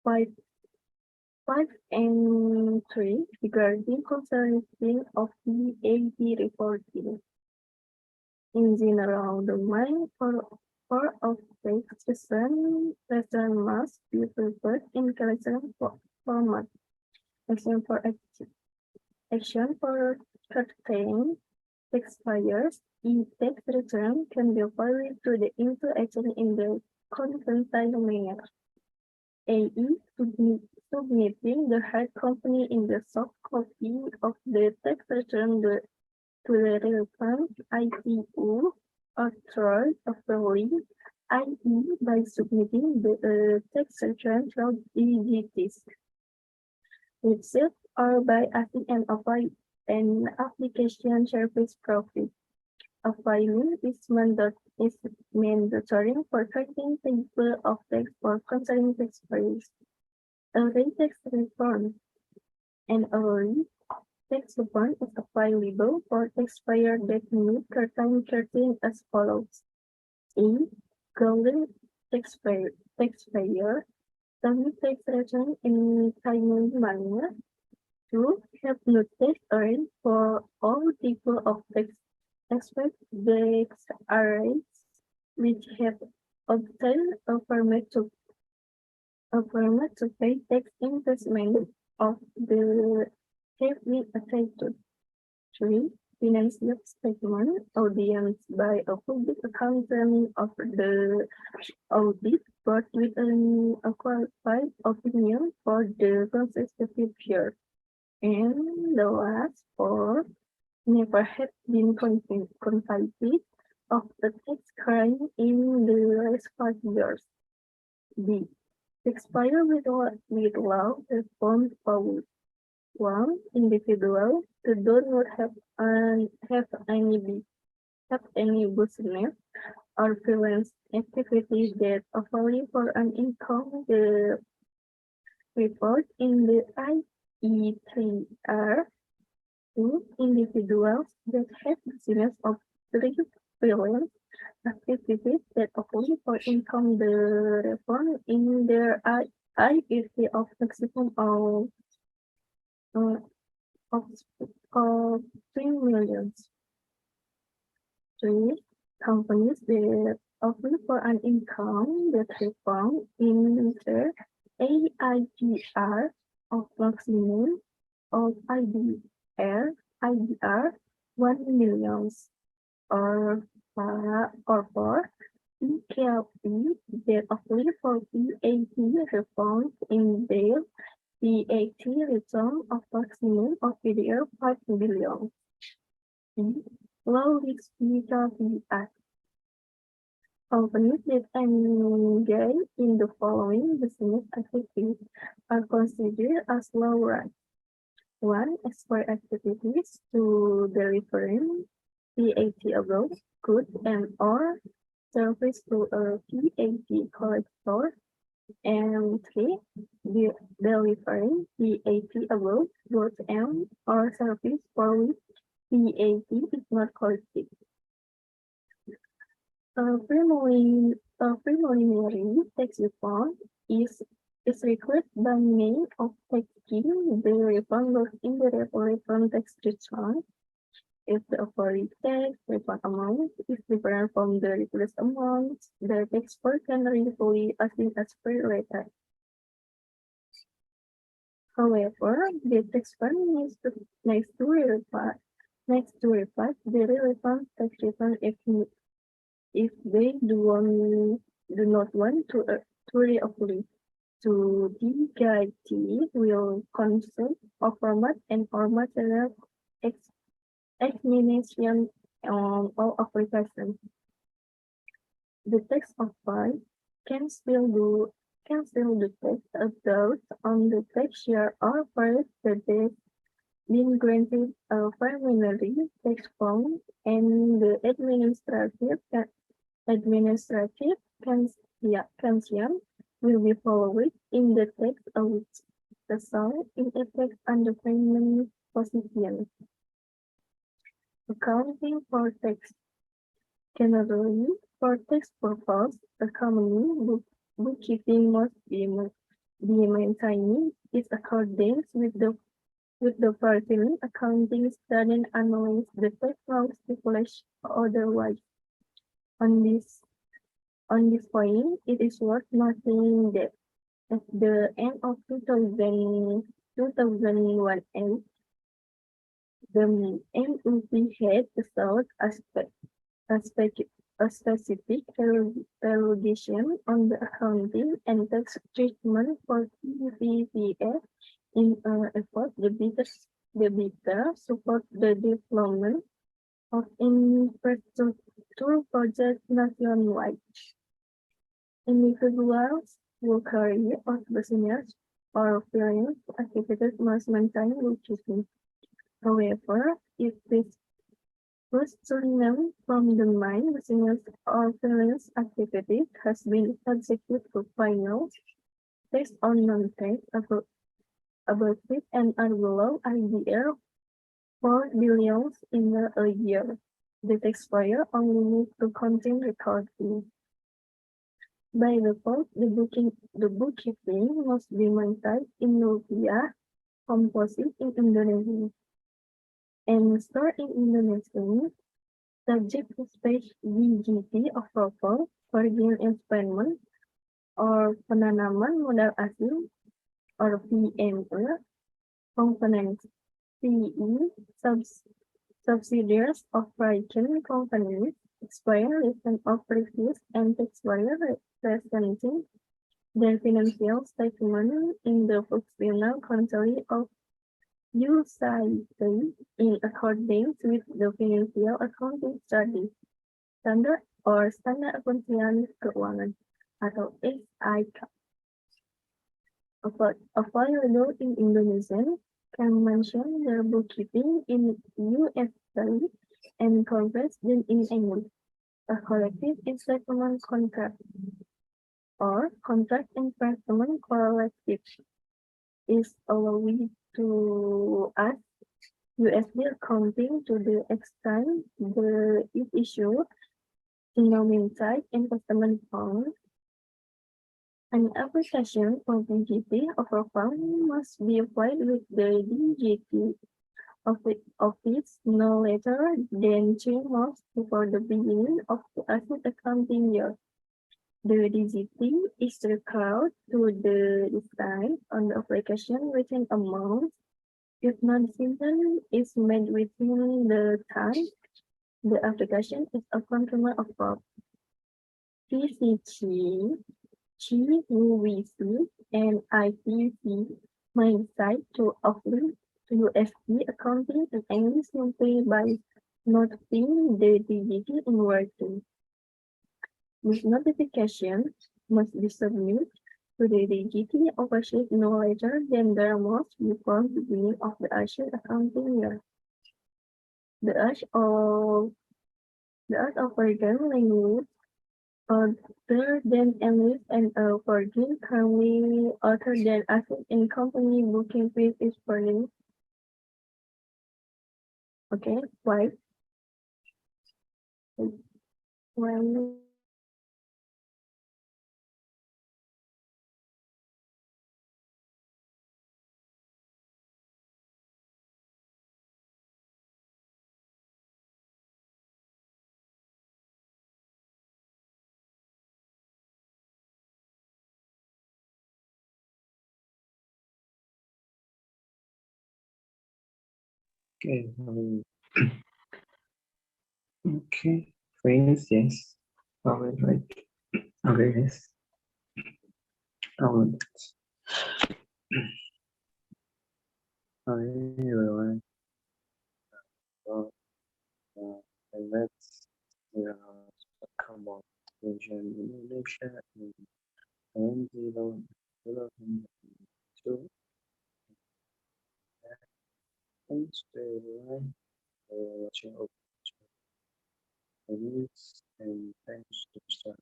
5 and 3 regarding concerning of VAT reporting. In general, the main for of tax return must be prepared in collection format. Action for certain taxpayers, e-tax return can be filed to the into action in the consistent manner. A.E. submitting the hard copy in the soft copy of the tax return to the relevant ITU authorized authority, i.e. by submitting the tax return through DGTs. Itself or by asking an application service profit. A filing is mandatory for certain people of tax for concerning taxpayers. A tax reform and a tax reform is applicable for taxpayer that meet certain as follows. A. Golden taxpayer submit tax return in timely manner. 2. Have notice earned for all people of tax expect the arrays which have obtained a permit to pay tax investment of the have been attached to. 3. Financial statement audience by a public accountant of the audit but with a qualified opinion for the consecutive year. And the last 4. Never have been convicted of a tax crime in the last 5 years. B. Taxpayer with law reform power. 1. Individual who do not have any business or freelance activities that apply for an income. The report in the IE3R. 2. Individuals that have business of 3 freelance activities that apply for income. The reform in their IEC of maximum of 3 million. 3. Companies that apply for an income that reform in their AIPR of maximum of IDR 1 million or 4. PKLP that apply for VAT reforms in their VAT return of maximum of PDR 5 billion. Low risk PKLP Act. Companies that engage in the following business activities are considered as low risk. 1. Export activities to delivering VAT abroad, goods and or service to a VAT collector. And 3. Delivering VAT abroad, goods and or service for which VAT is not collected. A preliminary tax reform is required by means of taking the refund loss in the refund tax return. If the authority tax refund amount is different from the request amount, the tax court can rightfully assign as per rated. However, the tax fund needs to reflect the relevant tax return if they do not want to reapply. To DGIT will consult of format and format examination on all applications. The text of file can still detect a doubt on the text year or first that they've been granted a preliminary text form and the administrative Administrative cancel will be followed in the text of which the song in effect underpayment position. Accounting for tax. Generally, for tax purposes, the company bookkeeping must be maintained in accordance with the prevailing accounting standard unless the tax law stipulates otherwise. On this point, it is worth noting that at the end of 2001, the MUP had sought a specific derogation on the accounting and tax treatment for PVPF in an effort to better support the development of infrastructure projects nationwide. Individuals who carry out business or various activities must maintain bookkeeping. However, if this was terminated from the mine, business or various activities has been subjected to final tax or non-tax about it and are below IDR 4 billion in a year. The taxpayer only needs to contain recording. By default, the bookkeeping must be maintained in rupiah, composite in Indonesia, and stored in Indonesia, subject to space DGT approval for gain investment or penanaman modal asing or PME components. PE subsidiaries of foreign companies expiration of previous and taxpayer presenting their financial statement in the functional country of USAID in accordance with the Financial Accounting Standard or Standard Kementerian Keuangan atau SIK. Available in Indonesian can mention their bookkeeping in USD and converts them in English. A collective investment contract or contract investment collective is allowed to add USD accounting to the extent it issued denominated investment fund. An application for DGT of a fund must be applied with the DGT of its no later than 2 months before the beginning of the asset accounting year. The DGT is required to the decide on the application within a month. If non-decision is made within the time, the application is a consumer of fraud. TCG, GUVC, and ITC may decide to uplink to USD accounting in English simply by noting the DGT in writing. This notification must be submitted to the DGT oversheet no later than the month before the beginning of the asset accounting year. The age of foreign language other than English and a foreign currently other than asset in company booking fees is foreign. Okay, why? When Okay, okay, friends, yes. I will write awareness. Everyone. And let's talk about Asian Indonesia and 2002. Thanks to everyone for watching. news and thanks to Mr.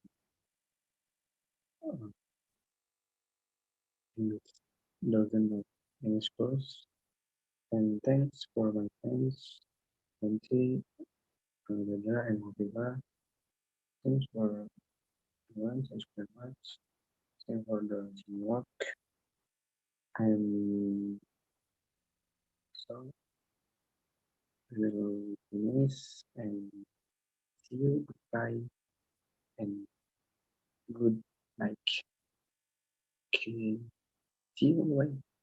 Dozen of English course. And thanks for my friends, Nancy, Angela, and Viva. Thanks for everyone. Thanks very much. Thanks for the teamwork. And so we will finish and see you. Goodbye and good night. Okay. See you. Bye.